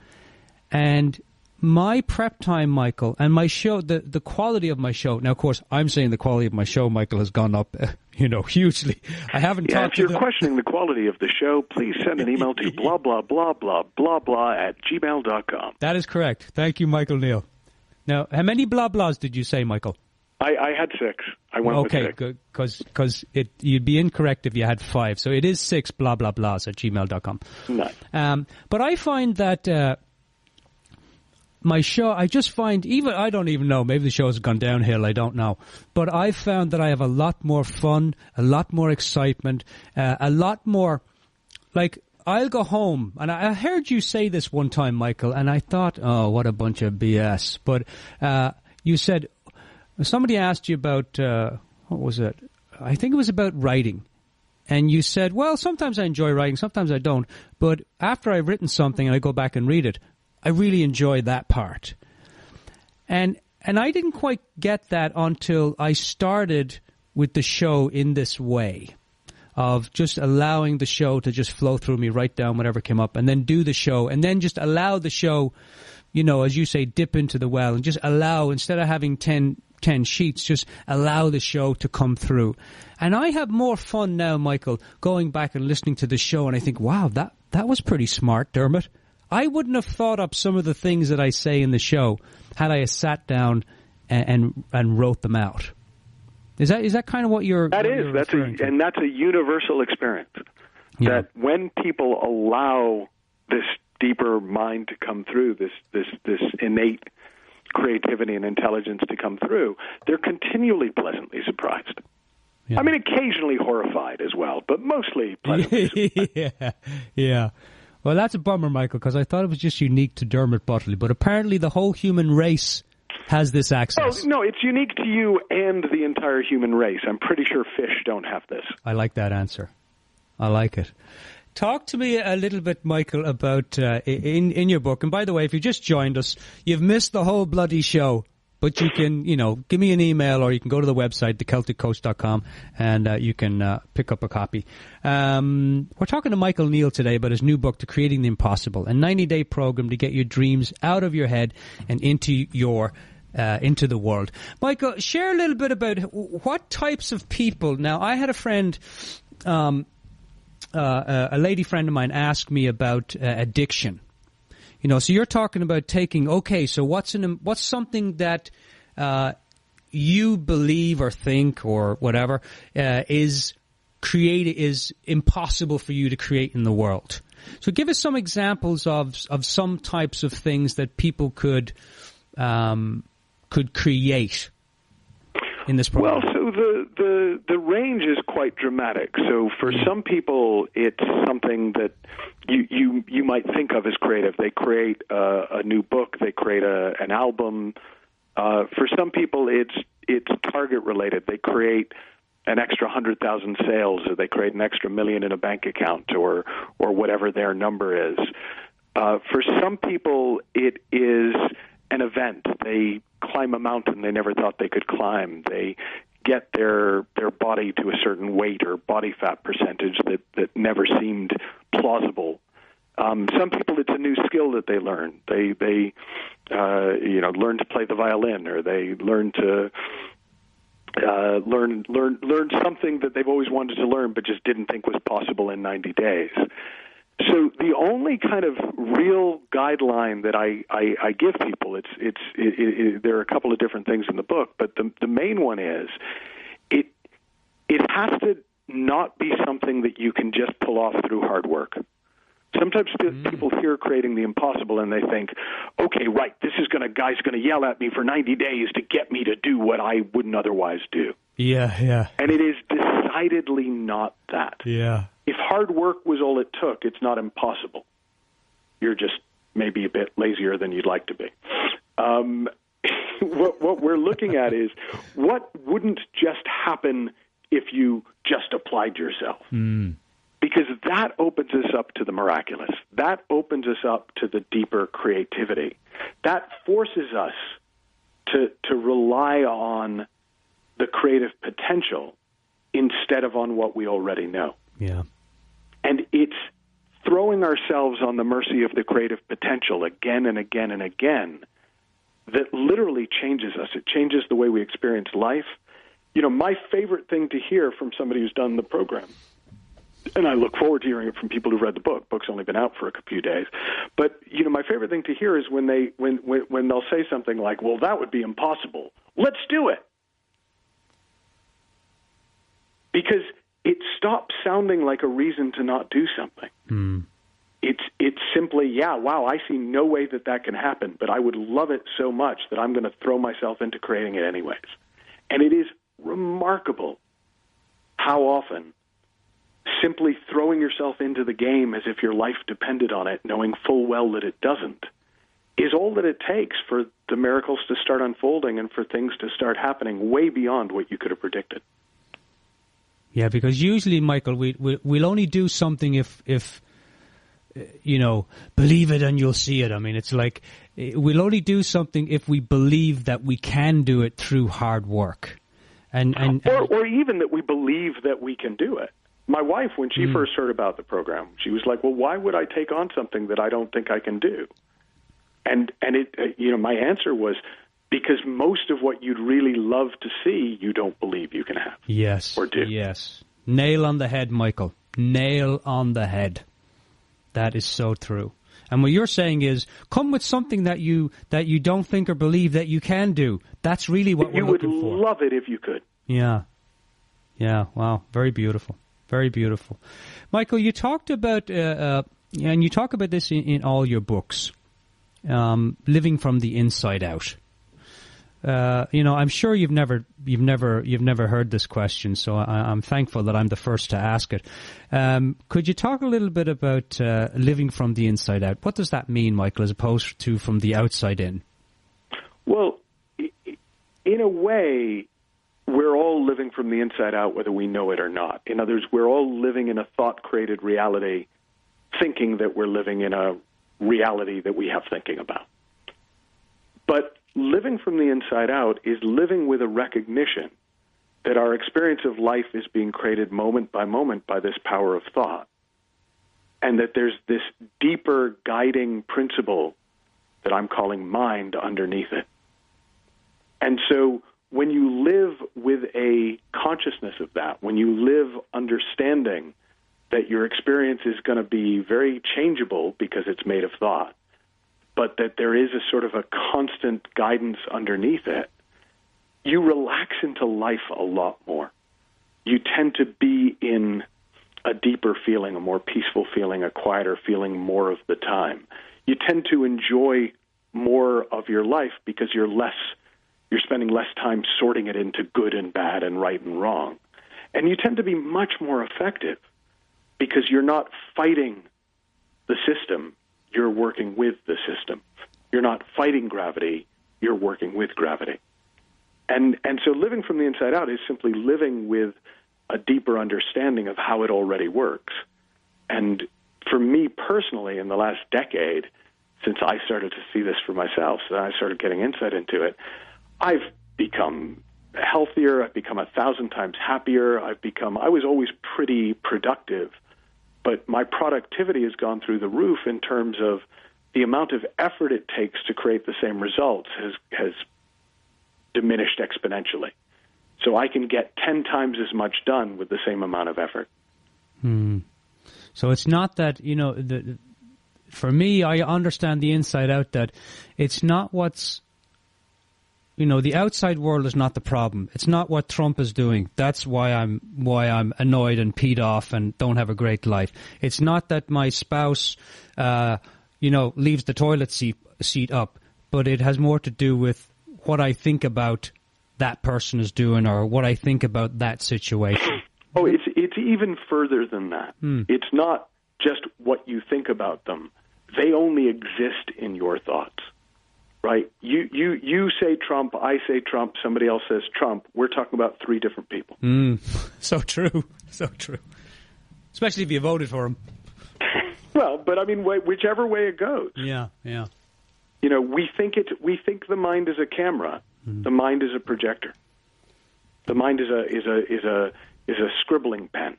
And my prep time, Michael, and my show, the quality of my show. Now, of course, I'm saying the quality of my show, Michael, has gone up, hugely. I haven't talked to if you're questioning the quality of the show, please send an email to blah, blah, blah, blah, blah, blah @gmail.com. That is correct. Thank you, Michael Neill. Now, how many blah, blahs did you say, Michael? I had 6. I went with 6. Okay, because you'd be incorrect if you had 5. So it is 6 blah, blah, blahs @gmail.com. Nice. But I find that my show, I don't even know, maybe the show has gone downhill, I don't know. But I found that I have a lot more fun, a lot more excitement, a lot more, like, I'll go home, and I heard you say this one time, Michael, and I thought, oh, what a bunch of BS. But you said, somebody asked you about, what was it? I think it was about writing. And you said, well, sometimes I enjoy writing, sometimes I don't. But after I've written something and I go back and read it, I really enjoy that part. And I didn't quite get that until I started with the show in this way, of just allowing the show to just flow through me, write down whatever came up, and then do the show, and then just allow the show, you know, as you say, dip into the well, and just allow, instead of having 10 sheets, just allow the show to come through. And I have more fun now, Michael, going back and listening to the show, and I think, wow, that was pretty smart, Dermot. I wouldn't have thought up some of the things that I say in the show had I sat down and wrote them out. Is that kind of what you're? That's a universal experience. Yeah. That when people allow this deeper mind to come through, this innate creativity and intelligence to come through, they're continually pleasantly surprised. Yeah. I mean, occasionally horrified as well, but mostly pleasantly surprised. Yeah. Well, that's a bummer, Michael, because I thought it was just unique to Dermot Buttley, but apparently the whole human race has this access. Oh, no, it's unique to you and the entire human race. I'm pretty sure fish don't have this. I like that answer. I like it. Talk to me a little bit, Michael, about in your book. And by the way, if you just joined us, you've missed the whole bloody show. But you can, give me an email, or you can go to the website, thecelticcoach.com, and you can pick up a copy. We're talking to Michael Neill today about his new book, The Creating the Impossible, a 90-day program to get your dreams out of your head and into the world. Michael, share a little bit about what types of people. Now, I had a friend, a lady friend of mine, asked me about addiction. So you're talking about taking, okay, so what's something that you believe or think or whatever is impossible for you to create in the world. So give us some examples of some types of things that people could create in this program. Well, so the range is quite dramatic. So for some people, it's something that you might think of as creative. They create a new book. They create an album. For some people, it's target related. They create an extra 100,000 sales, or they create an extra $1 million in a bank account, or whatever their number is. For some people, it is an event. They climb a mountain they never thought they could climb. They get their body to a certain weight or body fat percentage that never seemed plausible. Some people, it's a new skill that they learn. They learn to play the violin, or they learn to learn something that they've always wanted to learn but just didn't think was possible in 90 days. So the only kind of real guideline that I give people, there are a couple of different things in the book, but the main one is it has to not be something that you can just pull off through hard work. Sometimes people hear creating the impossible and they think, okay, right, guy's going to yell at me for 90 days to get me to do what I wouldn't otherwise do. Yeah. And it is decidedly not that. Yeah. If hard work was all it took, it's not impossible. You're just maybe a bit lazier than you'd like to be. What we're looking at is what wouldn't just happen if you just applied yourself. Because that opens us up to the miraculous. That opens us up to the deeper creativity. That forces us to rely on the creative potential instead of on what we already know. Yeah. And it's throwing ourselves on the mercy of the creative potential again and again and again that literally changes us. It changes the way we experience life. My favorite thing to hear from somebody who's done the program, and I look forward to hearing it from people who've read the book. Book's only been out for a few days. But, my favorite thing to hear is when they'll say something like, well, that would be impossible. Let's do it. Because it stops sounding like a reason to not do something. It's simply, wow, I see no way that can happen, but I would love it so much that I'm going to throw myself into creating it anyways. And it is remarkable how often simply throwing yourself into the game as if your life depended on it, knowing full well that it doesn't, is all that it takes for the miracles to start unfolding and for things to start happening way beyond what you could have predicted. Yeah, because usually, Michael, we'll only do something if believe it and you'll see it. I mean, it's like we'll only do something if we believe that we can do it through hard work. Or even that we believe that we can do it. My wife, when she first heard about the program, she was like, well, why would I take on something that I don't think I can do? And my answer was, because most of what you'd really love to see, you don't believe you can have. Yes. Or do. Yes. Nail on the head, Michael. Nail on the head. That is so true. And what you're saying is, come with something that you don't think or believe that you can do. That's really what we're looking for. You would love it if you could. Yeah. Yeah. Wow. Very beautiful. Very beautiful. Michael, you talked about, and you talk about this in all your books, living from the inside out. I'm sure you've never heard this question, so I'm thankful that I'm the first to ask it. Could you talk a little bit about living from the inside out? What does that mean, Michael, as opposed to from the outside in? Well, in a way, we're all living from the inside out, whether we know it or not. In other words, we're all living in a thought-created reality, thinking that we're living in a reality that we have thinking about. But living from the inside out is living with a recognition that our experience of life is being created moment by moment by this power of thought, and that there's this deeper guiding principle that I'm calling mind underneath it. And so when you live with a consciousness of that, when you live understanding that your experience is going to be very changeable because it's made of thought, but that there is a sort of a constant guidance underneath it, you relax into life a lot more. You tend to be in a deeper feeling, a more peaceful feeling, a quieter feeling more of the time. You tend to enjoy more of your life because you're spending less time sorting it into good and bad and right and wrong. And you tend to be much more effective because you're not fighting the system. You're working with the system. You're not fighting gravity, you're working with gravity. And so living from the inside out is simply living with a deeper understanding of how it already works. And for me personally, in the last decade, since I started to see this for myself, so I started getting insight into it, I've become healthier, I've become 1,000 times happier, I was always pretty productive, but my productivity has gone through the roof in terms of the amount of effort it takes to create the same results has diminished exponentially. So I can get 10 times as much done with the same amount of effort. So it's not that, for me, I understand the inside out that it's not what's, the outside world is not the problem. It's not what Trump is doing. That's why I'm annoyed and peed off and don't have a great life. It's not that my spouse, leaves the toilet seat up, but it has more to do with what I think about that person is doing or what I think about that situation. Oh, it's even further than that. It's not just what you think about them. They only exist in your thoughts. Right? You say Trump, I say Trump, somebody else says Trump. We're talking about three different people. So true. So true. Especially if you voted for him. Well, but I mean, whichever way it goes. Yeah. We think the mind is a camera. The mind is a projector. The mind is a scribbling pen.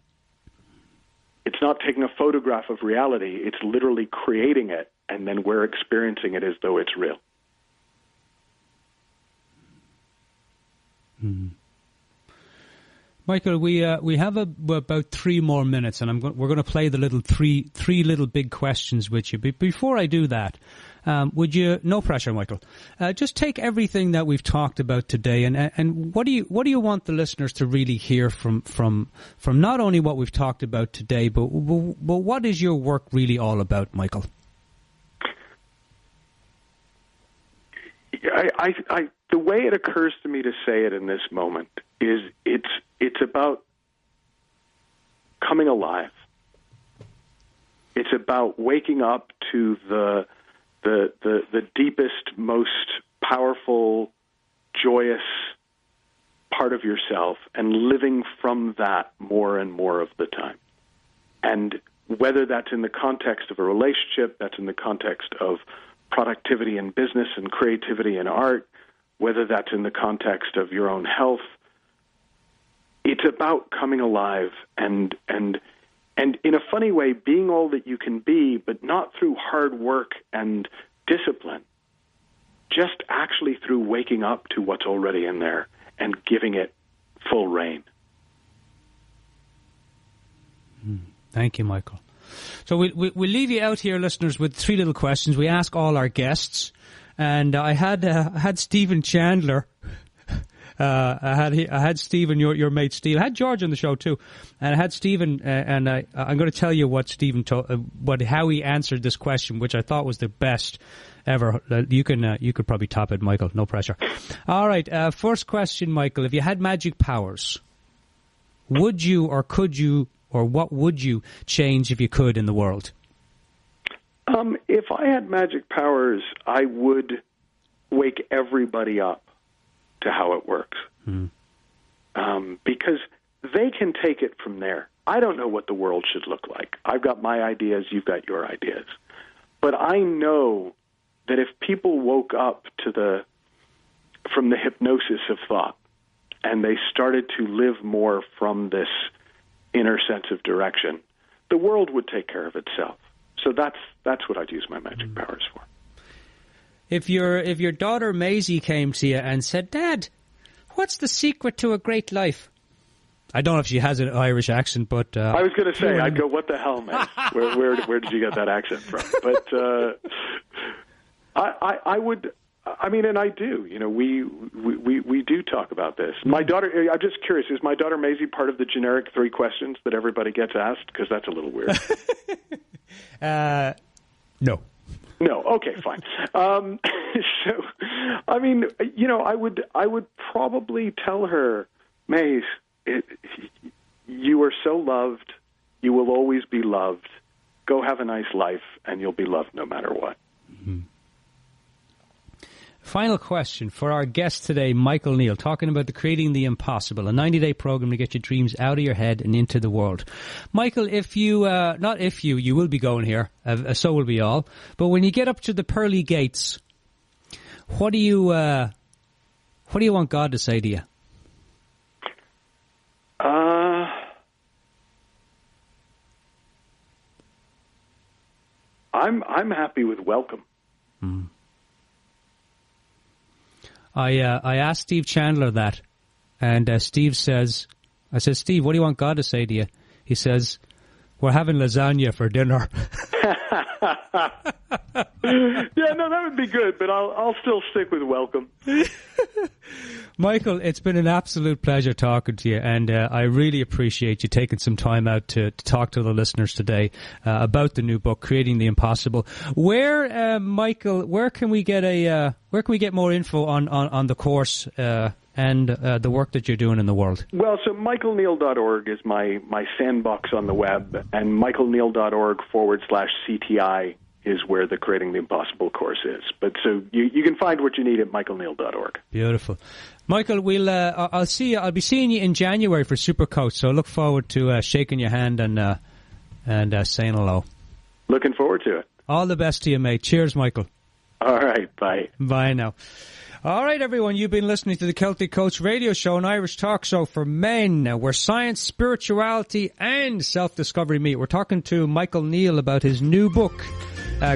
It's not taking a photograph of reality. It's literally creating it, and then we're experiencing it as though it's real. Michael, we have about 3 more minutes, and we're going to play the little three little big questions with you. But before I do that, would you? No pressure, Michael. Just take everything that we've talked about today, and what do you want the listeners to really hear from not only what we've talked about today, but what is your work really all about, Michael? The way it occurs to me to say it in this moment is it's about coming alive. It's about waking up to the deepest, most powerful, joyous part of yourself and living from that more and more of the time. And whether that's in the context of a relationship, that's in the context of productivity in business and creativity in art, whether that's in the context of your own health, it's about coming alive and in a funny way, being all that you can be, but not through hard work and discipline, just actually through waking up to what's already in there and giving it full rein. Thank you, Michael. So we'll leave you out here, listeners, with 3 little questions we ask all our guests. And I had Stephen Chandler. I had Stephen, your mate Steve. I had George on the show too, and I had Stephen. And I'm going to tell you what Stephen how he answered this question, which I thought was the best ever. You could probably top it, Michael. No pressure. All right. First question, Michael. If you had magic powers, would you or could you or what would you change if you could in the world? If I had magic powers, I would wake everybody up to how it works. Because they can take it from there. I don't know what the world should look like. I've got my ideas, you've got your ideas. But I know that if people woke up from the hypnosis of thought and they started to live more from this inner sense of direction, the world would take care of itself. So that's what I'd use my magic powers for. If your daughter Maisie came to you and said, "Dad, what's the secret to a great life?" I don't know if she has an Irish accent, but I was going to say, I'd go, "What the hell, man? Where did you get that accent from?" But I would. I mean, and I do. You know, we do talk about this. My daughter. I'm just curious. Is my daughter Maisie part of the generic 3 questions that everybody gets asked? Because that's a little weird. No. No. Okay, fine. So, I mean, you know, I would probably tell her, Maze, you are so loved. You will always be loved. Go have a nice life, and you'll be loved no matter what. Mm-hmm. Final question for our guest today, Michael Neill, talking about the Creating the Impossible, a 90-day program to get your dreams out of your head and into the world. Michael, you will be going here, so will we all. But when you get up to the pearly gates, what do you want God to say to you? I'm happy with welcome. Mm. I asked Steve Chandler that, and Steve says, I said, "Steve, what do you want God to say to you?" He says, "We're having lasagna for dinner." Yeah, no, that would be good, but I'll still stick with welcome. Michael, it's been an absolute pleasure talking to you, and I really appreciate you taking some time out to talk to the listeners today about the new book, Creating the Impossible. Michael, where can we get more info on the course and the work that you're doing in the world? Well, so michaelneill.org is my sandbox on the web, and michaelneill.org/CTI is where the Creating the Impossible course is. But so you can find what you need at michaelneill.org. Beautiful. Michael, I'll be seeing you in January for SuperCoach, so I look forward to shaking your hand and saying hello. Looking forward to it. All the best to you, mate. Cheers, Michael. All right, bye. Bye now. All right, everyone, you've been listening to the Celtic Coach radio show, an Irish talk show for men, where science, spirituality, and self-discovery meet. We're talking to Michael Neill about his new book,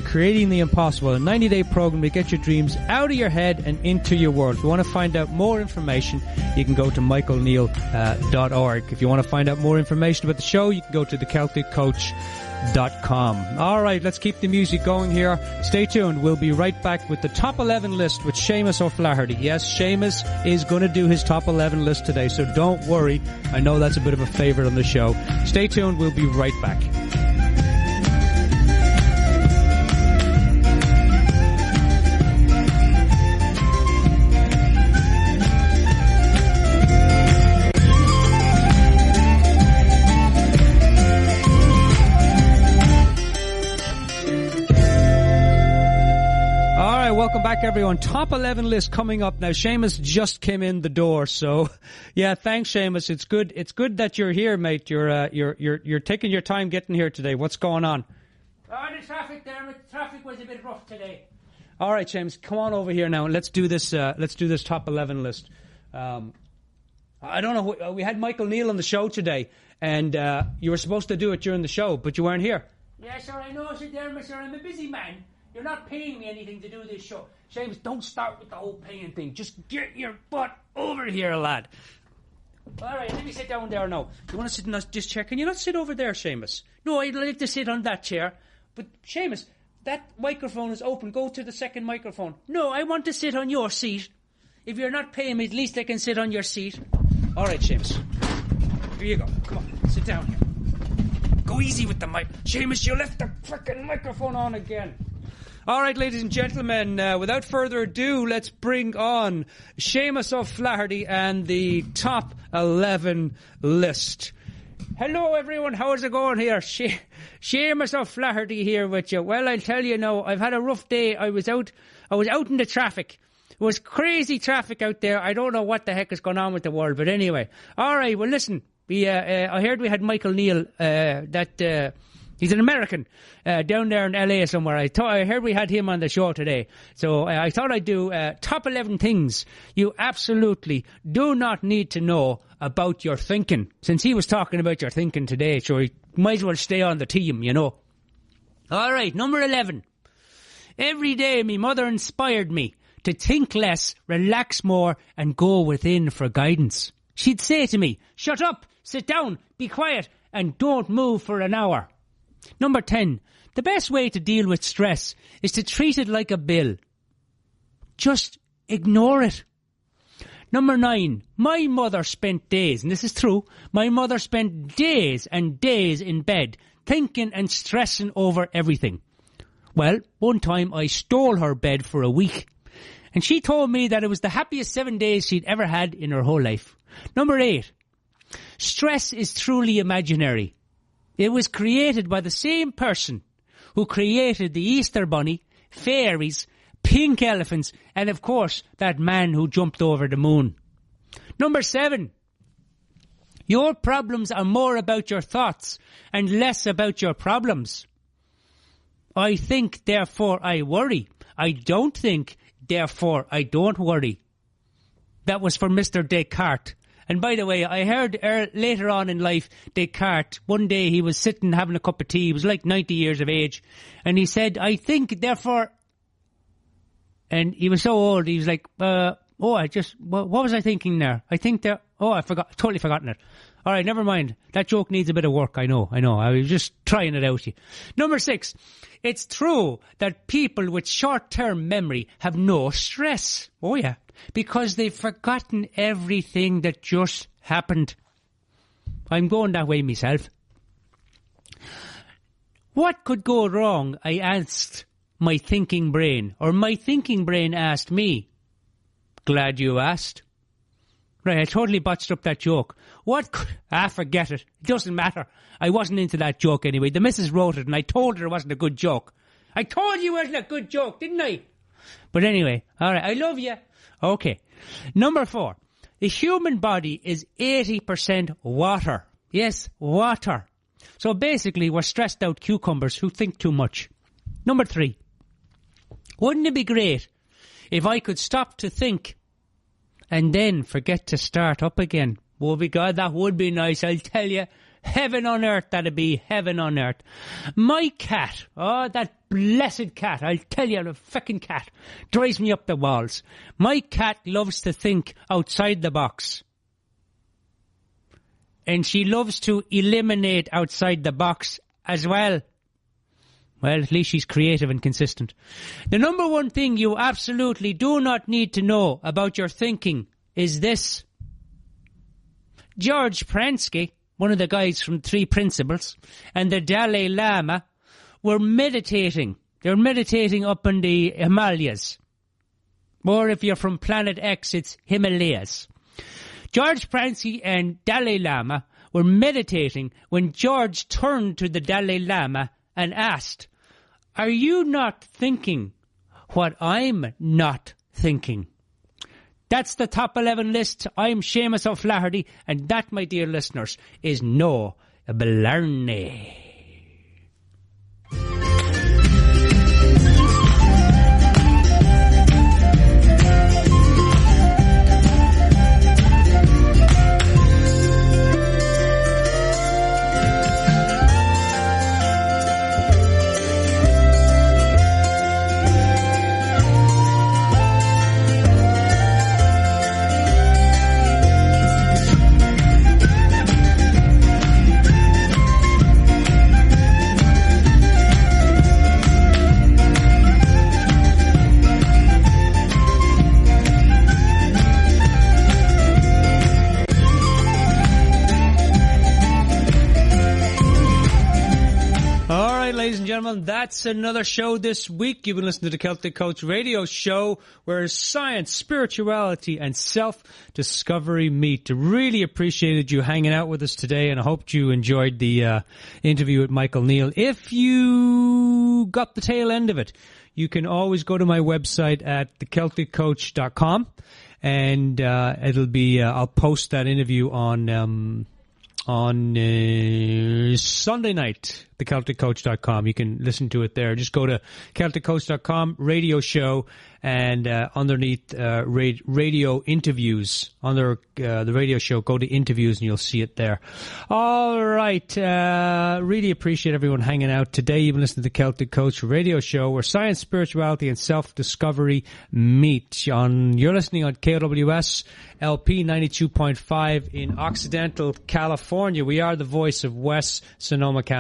Creating the Impossible, a 90-day program to get your dreams out of your head and into your world. If you want to find out more information, you can go to michaelneill.org. If you want to find out more information about the show, you can go to thecelticcoach.com. All right, let's keep the music going here. Stay tuned. We'll be right back with the top 11 list with Seamus O'Flaherty. Yes, Seamus is going to do his top 11 list today, so don't worry. I know that's a bit of a favorite on the show. Stay tuned. We'll be right back. welcome back, everyone. Top 11 list coming up now. Seamus just came in the door, so yeah, thanks, Seamus. It's good. It's good that you're here, mate. You're taking your time getting here today. What's going on? Oh, the traffic, Dermot. Traffic was a bit rough today. All right, Seamus, come on over here now and let's do this. Let's do this top 11 list. I don't know. We had Michael Neill on the show today, and you were supposed to do it during the show, but you weren't here. Yeah, sir, I know, sir, Dermot, sir. I'm a busy man. You're not paying me anything to do this show. Seamus, don't start with the whole paying thing. Just get your butt over here, lad. All right, let me sit down there now. You want to sit in this chair? Can you not sit over there, Seamus? No, I'd like to sit on that chair. But, Seamus, that microphone is open. Go to the second microphone. No, I want to sit on your seat. If you're not paying me, at least I can sit on your seat. All right, Seamus. Here you go. Come on, sit down here. Go easy with the mic. Seamus, you left the frickin' microphone on again. All right, ladies and gentlemen, without further ado, let's bring on Seamus O'Flaherty and the top 11 list. Hello, everyone. How's it going here? Seamus O'Flaherty here with you. Well, I'll tell you now, I've had a rough day. I was out in the traffic. It was crazy traffic out there. I don't know what the heck is going on with the world, but anyway. All right, well, listen. I heard we had Michael Neill, he's an American, down there in LA somewhere. I heard we had him on the show today. So I thought I'd do top 11 things you absolutely do not need to know about your thinking. Since he was talking about your thinking today, so he might as well stay on the team, you know. All right, number 11. Every day my mother inspired me to think less, relax more, and go within for guidance. She'd say to me, shut up, sit down, be quiet, and don't move for an hour. Number 10. The best way to deal with stress is to treat it like a bill. Just ignore it. Number 9. My mother spent days, and this is true, my mother spent days and days in bed, thinking and stressing over everything. Well, one time I stole her bed for a week, and she told me that it was the happiest 7 days she'd ever had in her whole life. Number 8. Stress is truly imaginary. It was created by the same person who created the Easter Bunny, fairies, pink elephants, and of course, that man who jumped over the moon. Number 7. Your problems are more about your thoughts and less about your problems. I think, therefore I worry. I don't think, therefore I don't worry. That was for Mr. Descartes. And by the way, I heard later on in life, Descartes, one day he was sitting having a cup of tea. He was like 90 years of age. And he said, I think, therefore... And he was so old, he was like, what was I thinking there? I think there... Oh, totally forgotten it. All right, never mind. That joke needs a bit of work, I know. I was just trying it out. Number 6. It's true that people with short-term memory have no stress. Oh, yeah. Because they've forgotten everything that just happened. I'm going that way myself. What could go wrong? I asked my thinking brain. Or my thinking brain asked me. Glad you asked. Right, I totally botched up that joke. Forget it. It doesn't matter. I wasn't into that joke anyway. The missus wrote it and I told her it wasn't a good joke. I told you it wasn't a good joke, didn't I? But anyway, alright, I love you. Okay. Number 4. The human body is 80% water. Yes, water. So basically, we're stressed out cucumbers who think too much. Number 3. Wouldn't it be great if I could stop to think and then forget to start up again? Oh, God, that would be nice, I'll tell you. Heaven on earth, that'd be heaven on earth. My cat, that blessed cat, I'll tell you, the fucking cat, drives me up the walls. My cat loves to think outside the box. And she loves to eliminate outside the box as well. Well, at least she's creative and consistent. The number one thing you absolutely do not need to know about your thinking is this. George Pransky, one of the guys from Three Principles, and the Dalai Lama were meditating. They're meditating up in the Himalayas. Or if you're from Planet X, it's Himalayas. George Pransky and Dalai Lama were meditating when George turned to the Dalai Lama and asked, "Are you not thinking what I'm not thinking. That's the top 11 list. I'm Seamus O'Flaherty, and that, my dear listeners, is no blarney. Ladies and gentlemen, that's another show this week. You've been listening to the Celtic Coach radio show where science, spirituality and self-discovery meet. Really appreciated you hanging out with us today, and I hope you enjoyed the interview with Michael Neill. If you got the tail end of it, you can always go to my website at thecelticcoach.com, and it'll be I'll post that interview on Sunday night, thecelticcoach.com. You can listen to it there. Just go to celticcoach.com, radio show, and underneath radio interviews, under the radio show, go to interviews and you'll see it there. All right. Really appreciate everyone hanging out today. You've been listening to the Celtic Coach radio show where science, spirituality, and self-discovery meet. You're listening on KOWS LP 92.5 in Occidental, California. We are the voice of West Sonoma County.